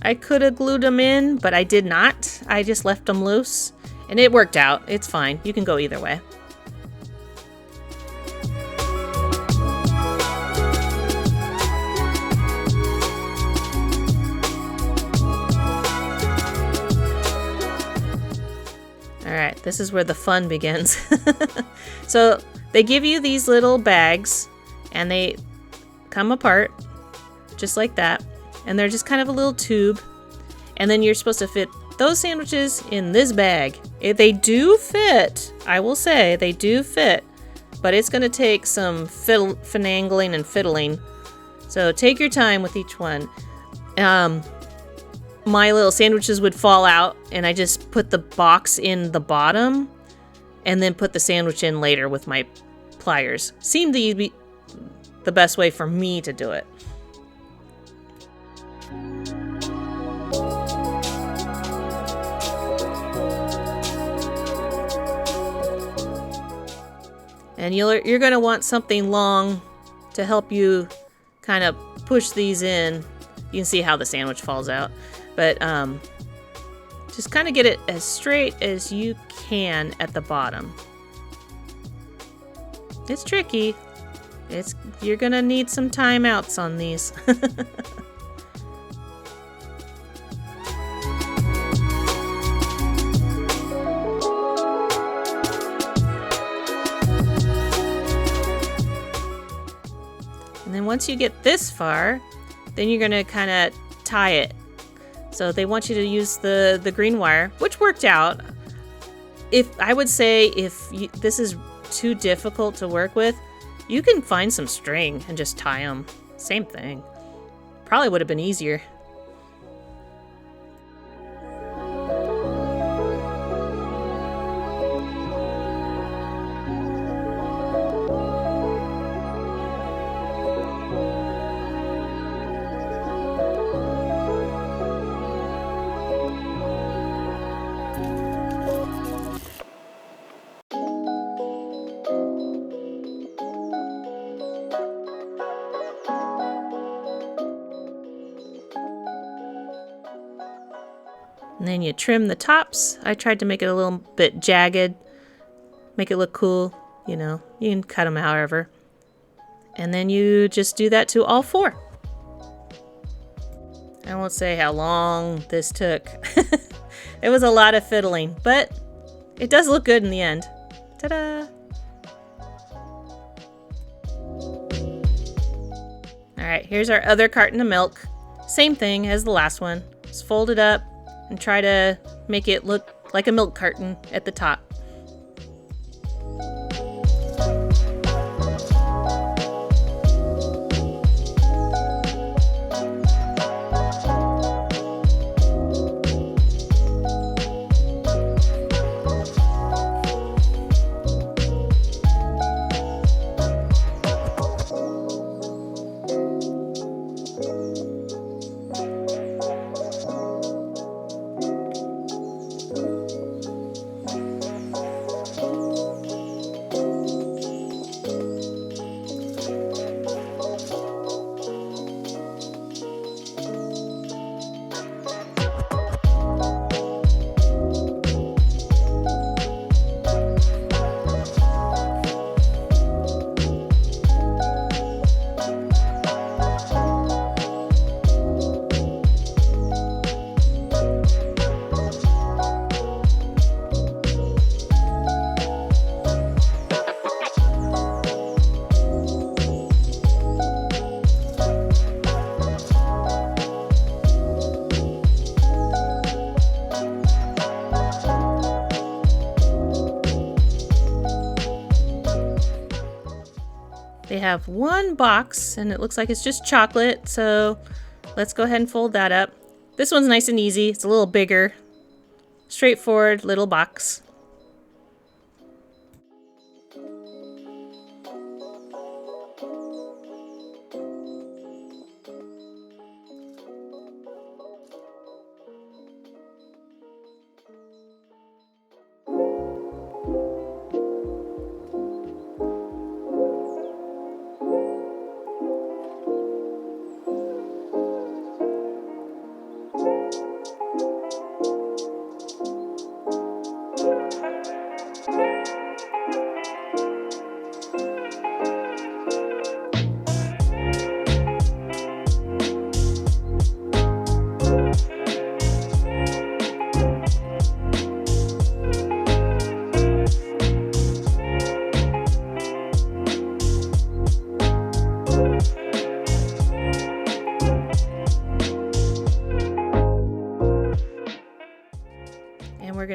Speaker 1: I could have glued them in, but I did not. I just left them loose, and it worked out. It's fine. You can go either way. Alright, this is where the fun begins. So they give you these little bags, and they come apart just like that, and they're just kind of a little tube, and then you're supposed to fit those sandwiches in this bag. They do fit, I will say, they do fit, but it's going to take some finagling and fiddling, so take your time with each one. My little sandwiches would fall out, and I just put the box in the bottom and then put the sandwich in later with my pliers. Seemed to be the best way for me to do it. And you're going to want something long to help you kind of push these in. You can see how the sandwich falls out. But just kind of get it as straight as you can at the bottom. It's tricky. You're going to need some timeouts on these. And then once you get this far, then you're going to kind of tie it. So they want you to use the green wire, which worked out. I would say this is too difficult to work with, you can find some string and just tie them. Same thing. Probably would have been easier. And then you trim the tops. I tried to make it a little bit jagged, make it look cool, you know. You can cut them however. And then you just do that to all four. I won't say how long this took. It was a lot of fiddling, but it does look good in the end. Ta-da! Alright, here's our other carton of milk. Same thing as the last one. Just fold it up and try to make it look like a milk carton at the top. They have one box and it looks like it's just chocolate, so let's go ahead and fold that up. This one's nice and easy. It's a little bigger. Straightforward little box.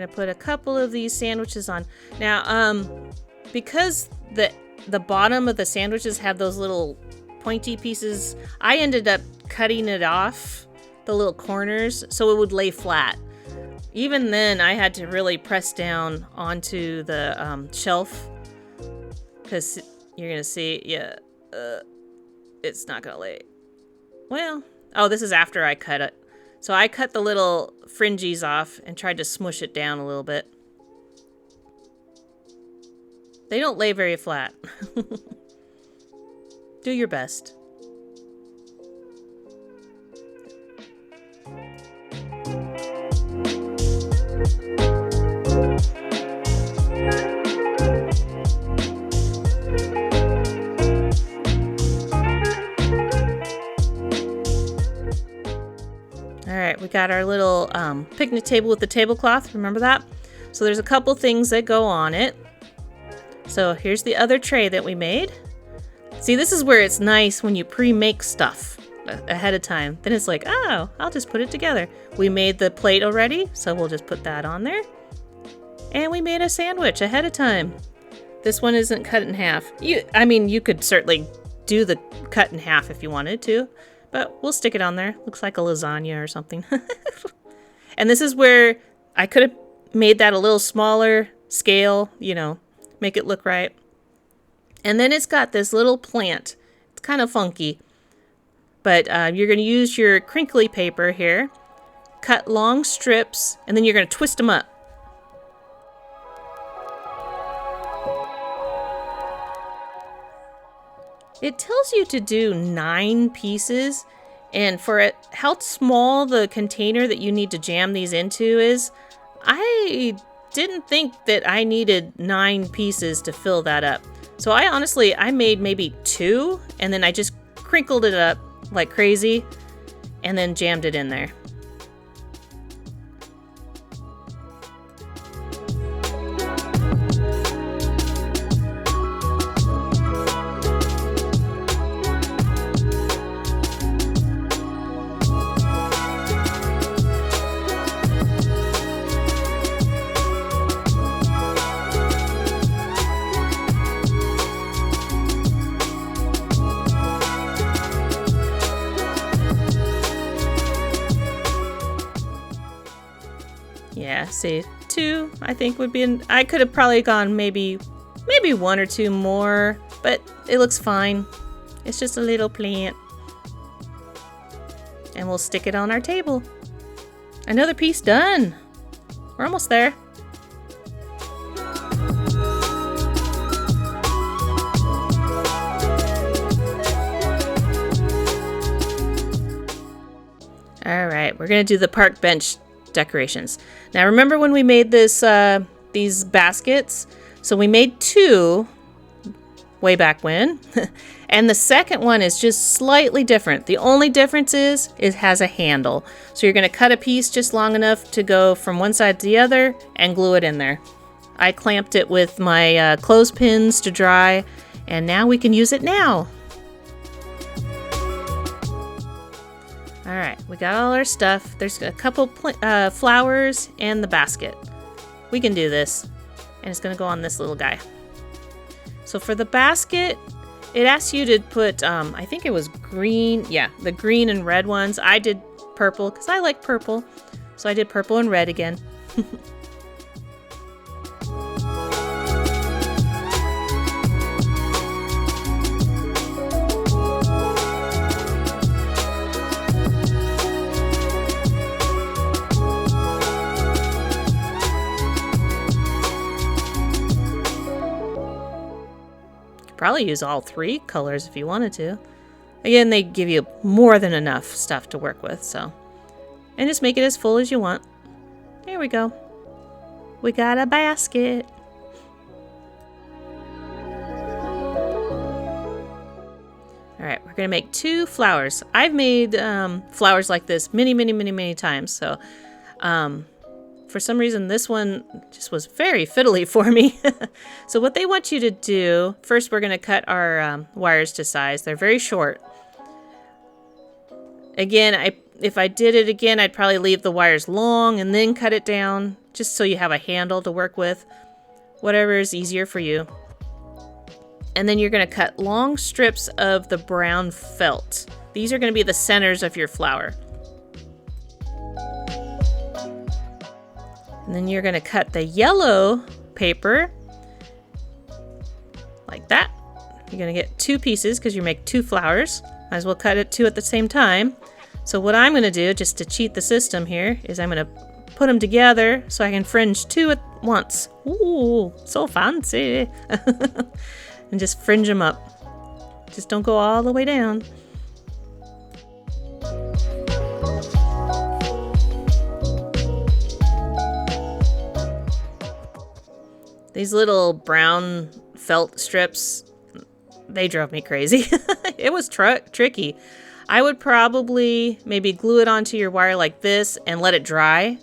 Speaker 1: gonna put a couple of these sandwiches on. Now, because the bottom of the sandwiches have those little pointy pieces, I ended up cutting it off, the little corners, so it would lay flat. Even then, I had to really press down onto the shelf, because you're gonna see, yeah, it's not gonna lay. Well, oh, this is after I cut it. So I cut the little fringes off and tried to smush it down a little bit. They don't lay very flat. Do your best. Alright, we got our little picnic table with the tablecloth. Remember that? So there's a couple things that go on it. So here's the other tray that we made. See, this is where it's nice when you pre-make stuff ahead of time. Then it's like, oh, I'll just put it together. We made the plate already, so we'll just put that on there. And we made a sandwich ahead of time. This one isn't cut in half. I mean, you could certainly do the cut in half if you wanted to. But we'll stick it on there. Looks like a lasagna or something. And this is where I could have made that a little smaller scale, you know, make it look right. And then it's got this little plant. It's kind of funky. But you're going to use your crinkly paper here. Cut long strips, and then you're going to twist them up. It tells you to do 9 pieces, and for it, how small the container that you need to jam these into is, I didn't think that I needed 9 pieces to fill that up. So I made maybe 2, and then I just crinkled it up like crazy, and then jammed it in there. Yeah, see, 2 I think would be, I could have probably gone maybe 1 or 2 more, but it looks fine. It's just a little plant. And we'll stick it on our table. Another piece done. We're almost there. All right, we're gonna do the park bench decorations. Now remember when we made these baskets? So we made 2 way back when. And the second one is just slightly different. The only difference is it has a handle. So you're going to cut a piece just long enough to go from one side to the other and glue it in there. I clamped it with my clothespins to dry, and now we can use it now. Alright, we got all our stuff. There's a couple flowers and the basket. We can do this. And it's going to go on this little guy. So for the basket, it asks you to put, I think it was green. Yeah, the green and red ones. I did purple because I like purple. So I did purple and red again. Probably use all 3 colors if you wanted to. Again, they give you more than enough stuff to work with, so. And just make it as full as you want. There we go. We got a basket. Alright, we're going to make 2 flowers. I've made flowers like this many times, so for some reason, this one just was very fiddly for me. So what they want you to do, first we're going to cut our wires to size. They're very short. Again, if I did it again, I'd probably leave the wires long and then cut it down, just so you have a handle to work with. Whatever is easier for you. And then you're going to cut long strips of the brown felt. These are going to be the centers of your flower. And then you're going to cut the yellow paper like that. You're going to get 2 pieces because you make 2 flowers. Might as well cut it 2 at the same time. So what I'm going to do, just to cheat the system here, is I'm going to put them together so I can fringe 2 at once. Ooh, so fancy. And just fringe them up. Just don't go all the way down. These little brown felt strips, they drove me crazy. It was tricky. I would probably maybe glue it onto your wire like this and let it dry.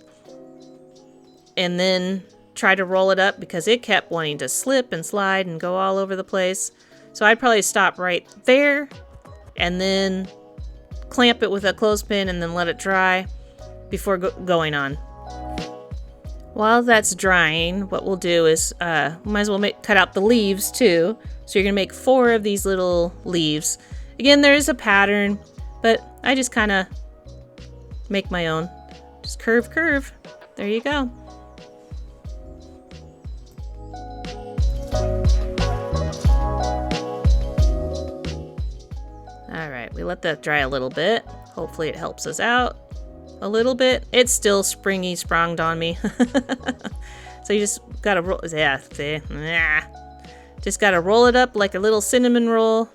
Speaker 1: And then try to roll it up because it kept wanting to slip and slide and go all over the place. So I'd probably stop right there and then clamp it with a clothespin and then let it dry before going on. While that's drying, what we'll do is might as well cut out the leaves too. So you're gonna make 4 of these little leaves. Again, there is a pattern, but I just kind of make my own. Just curve, curve. There you go. Alright, we let that dry a little bit. Hopefully it helps us out a little bit. It's still springy spronged on me. So you just gotta roll, yeah, see? Nah. Just gotta roll it up like a little cinnamon roll.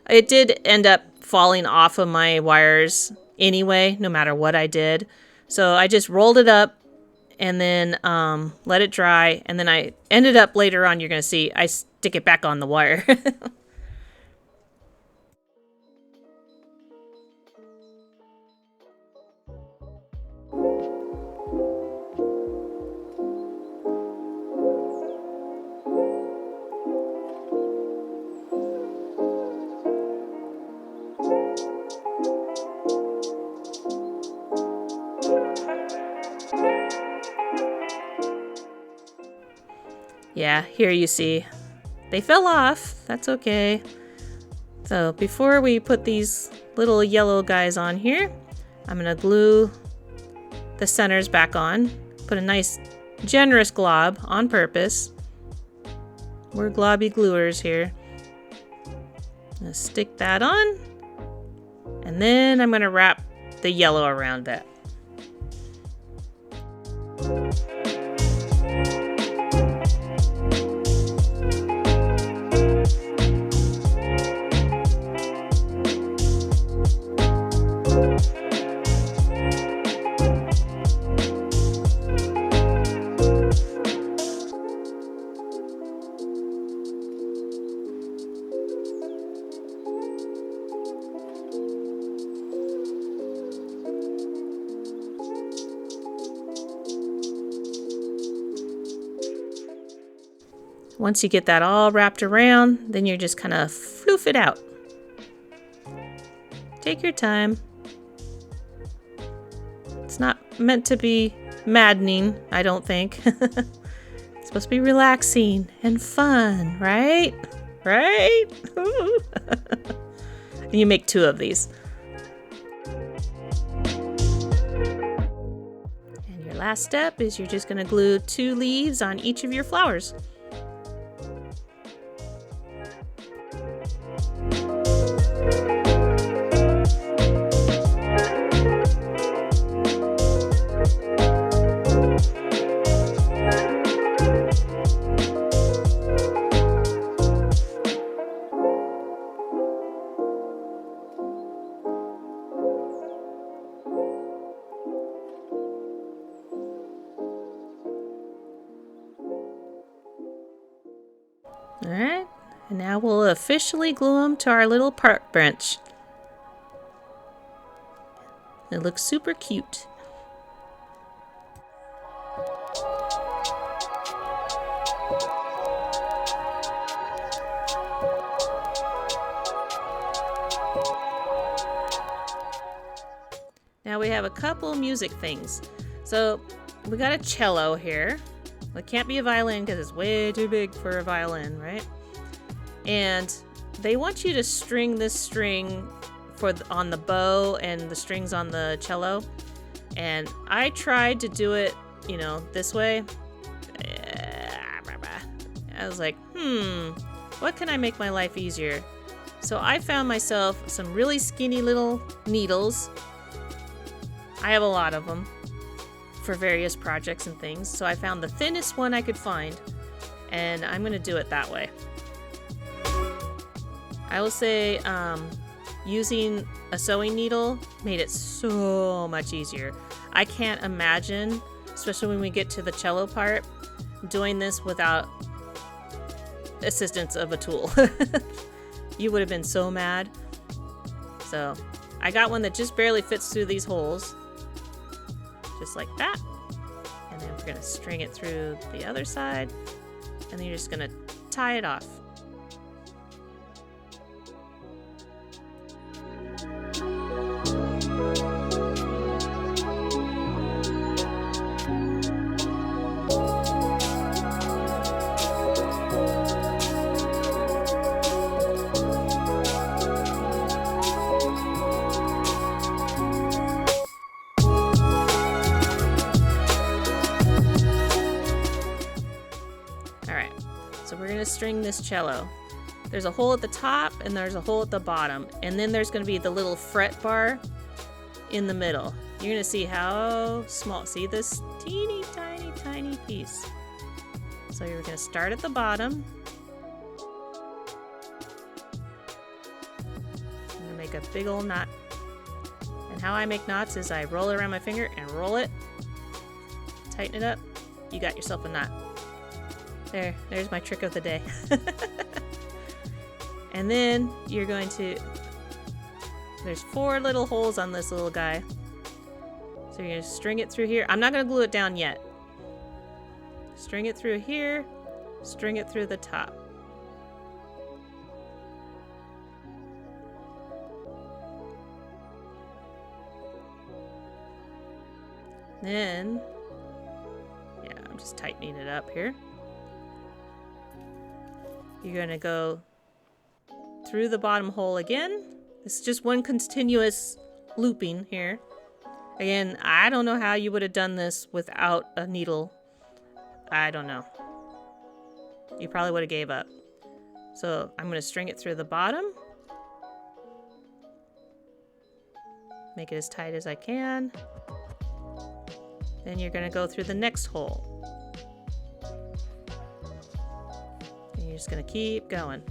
Speaker 1: It did end up falling off of my wires anyway, no matter what I did. So I just rolled it up and then let it dry. And then I ended up later on, you're gonna see, I stick it back on the wire. Yeah, here you see. They fell off. That's okay. So before we put these little yellow guys on here, I'm going to glue the centers back on. Put a nice generous glob on purpose. We're globby gluers here. I'm going to stick that on. And then I'm going to wrap the yellow around that. Once you get that all wrapped around, then you're just kind of floof it out. Take your time. It's not meant to be maddening, I don't think. It's supposed to be relaxing and fun, right? Right? And you make 2 of these. And your last step is you're just going to glue 2 leaves on each of your flowers. Alright, and now we'll officially glue them to our little park bench. It looks super cute. Now we have a couple music things. So we got a cello here. It can't be a violin because it's way too big for a violin, right? And they want you to string this string on the bow and the strings on the cello. And I tried to do it, you know, this way. I was like, what can I make my life easier? So I found myself some really skinny little needles. I have a lot of them for various projects and things. So I found the thinnest one I could find, and I'm gonna do it that way. I will say using a sewing needle made it so much easier. I can't imagine, especially when we get to the cello part, doing this without assistance of a tool. You would have been so mad. So I got one that just barely fits through these holes, just like that. And then we're gonna string it through the other side, and then you're just gonna tie it off. String this cello. There's a hole at the top and there's a hole at the bottom, and then there's going to be the little fret bar in the middle. You're going to see how small. See this teeny tiny piece. So you're going to start at the bottom. I'm going to make a big old knot. And how I make knots is I roll it around my finger and roll it, tighten it up. You got yourself a knot. There's my trick of the day. And then you're going to, there's 4 little holes on this little guy. So you're going to string it through here. I'm not going to glue it down yet. String it through here, string it through the top. Then, yeah, I'm just tightening it up here. You're going to go through the bottom hole again. It's just one continuous looping here. Again, I don't know how you would have done this without a needle. I don't know. You probably would have gave up. So I'm going to string it through the bottom. Make it as tight as I can. Then you're going to go through the next hole. You're just going to keep going.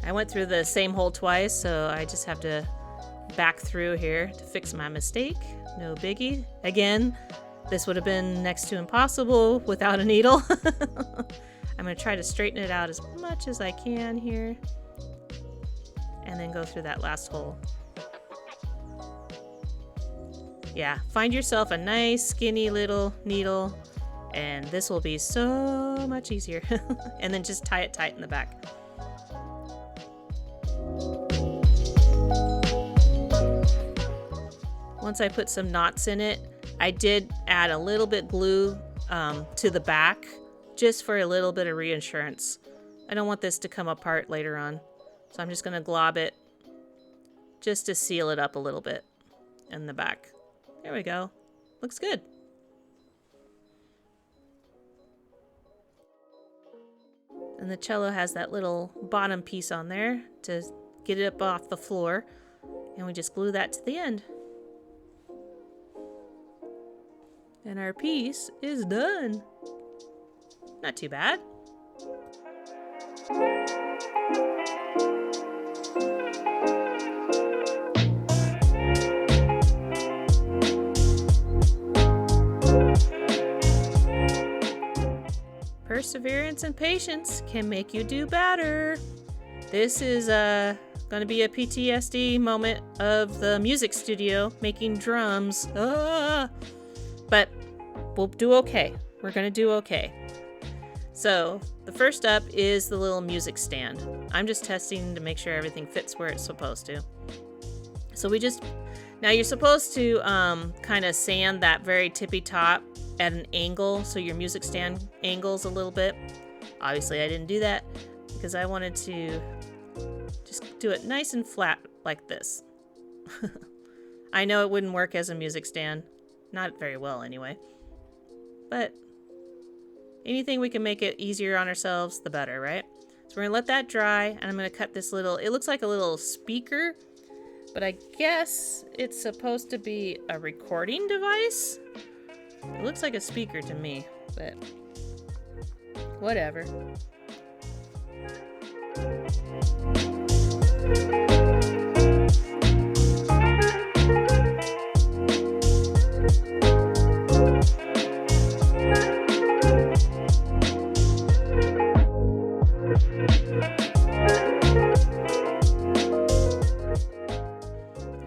Speaker 1: I went through the same hole twice, so I just have to back through here to fix my mistake. No biggie. Again, this would have been next to impossible without a needle. I'm going to try to straighten it out as much as I can here, and then go through that last hole. Yeah, find yourself a nice skinny little needle, and this will be so much easier. And then just tie it tight in the back. Once I put some knots in it, I did add a little bit glue to the back, just for a little bit of reassurance. I don't want this to come apart later on, so I'm just going to glob it just to seal it up a little bit in the back. There we go. Looks good. And the cello has that little bottom piece on there to get it up off the floor. And we just glue that to the end. And our piece is done. Not too bad. Perseverance and patience can make you do better. This is going to be a PTSD moment of the music studio making drums. But we'll do okay. We're going to do okay. So the first up is the little music stand. I'm just testing to make sure everything fits where it's supposed to. So now you're supposed to kind of sand that very tippy top at an angle so your music stand angles a little bit. Obviously I didn't do that because I wanted to just do it nice and flat like this. I know it wouldn't work as a music stand. Not very well anyway. But anything we can make it easier on ourselves, the better, right? So we're going to let that dry, and I'm going to cut this it looks like a little speaker, but I guess it's supposed to be a recording device. It looks like a speaker to me, but whatever.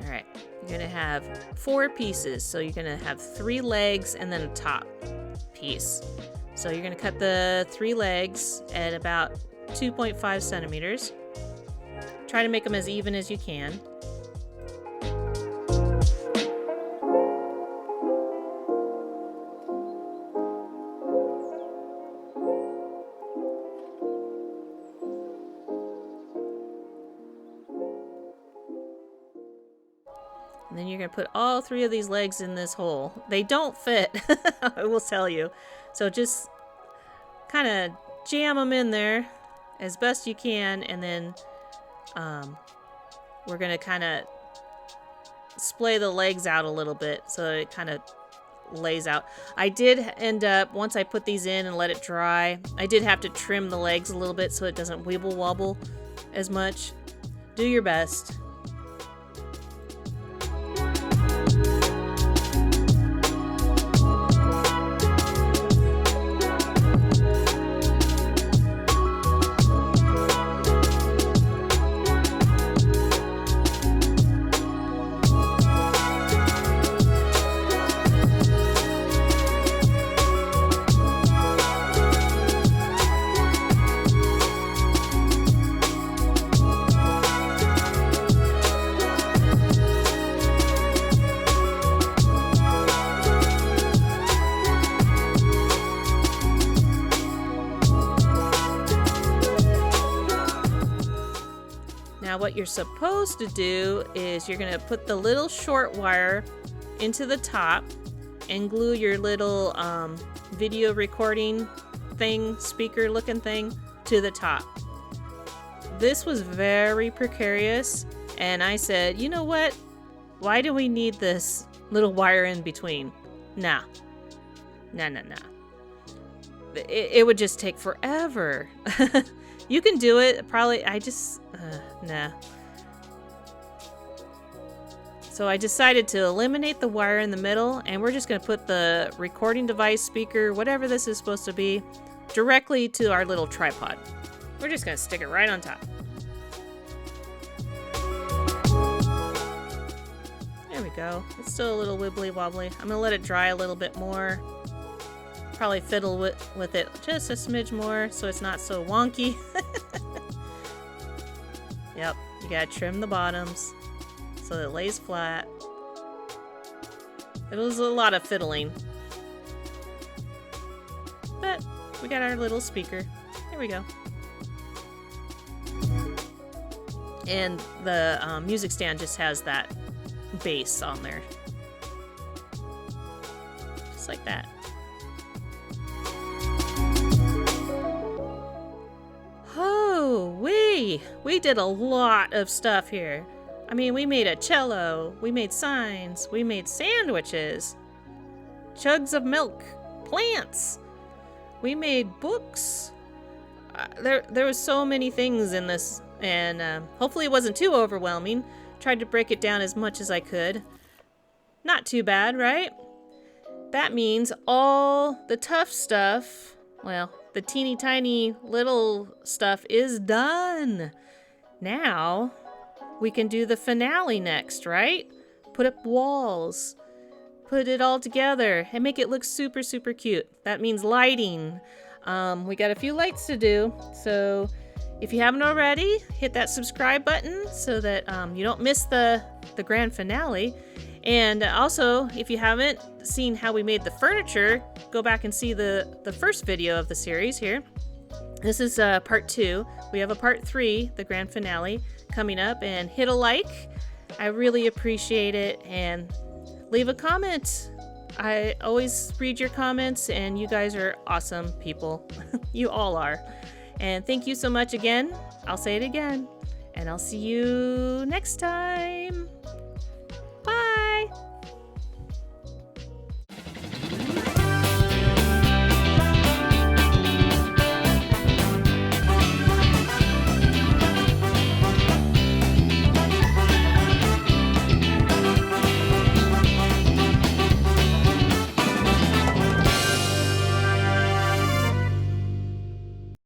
Speaker 1: Alright, you're going to have 4 pieces, so you're going to have 3 legs and then a top piece. So you're going to cut the 3 legs at about 2.5 centimeters. Try to make them as even as you can. And then you're going to put all 3 of these legs in this hole. They don't fit, I will tell you. So just kind of jam them in there as best you can, and then we're going to kind of splay the legs out a little bit so that it kind of lays out. I did end up, once I put these in and let it dry, I did have to trim the legs a little bit so it doesn't weeble wobble as much. Do your best. Now what you're supposed to do is you're going to put the little short wire into the top and glue your little video recording thing, speaker looking thing, to the top. This was very precarious, and I said, you know what? Why do we need this little wire in between? Nah. It would just take forever. You can do it, probably. Nah. So I decided to eliminate the wire in the middle, and we're just going to put the recording device, speaker, whatever this is supposed to be, directly to our little tripod. We're just going to stick it right on top. There we go. It's still a little wibbly wobbly. I'm going to let it dry a little bit more. Probably fiddle with it just a smidge more so it's not so wonky. Yep, you gotta trim the bottoms so that it lays flat. It was a lot of fiddling, but we got our little speaker. There we go. And the music stand just has that base on there, just like that. Woo-wee! We did a lot of stuff here. I mean, we made a cello, we made signs, we made sandwiches, jugs of milk, plants. We made books. There was so many things in this, and hopefully it wasn't too overwhelming. Tried to break it down as much as I could. Not too bad, right? That means all the tough stuff, well, the teeny tiny little stuff is done. Now we can do the finale next, right? Put up walls, put it all together, and make it look super, super cute. That means lighting. We got a few lights to do, so if you haven't already, hit that subscribe button so that you don't miss the grand finale. And also, if you haven't seen how we made the furniture, go back and see the first video of the series here. This is part 2. We have a part 3, the grand finale, coming up. And hit a like. I really appreciate it. And leave a comment. I always read your comments, and you guys are awesome people. You all are. And thank you so much again. I'll say it again. And I'll see you next time.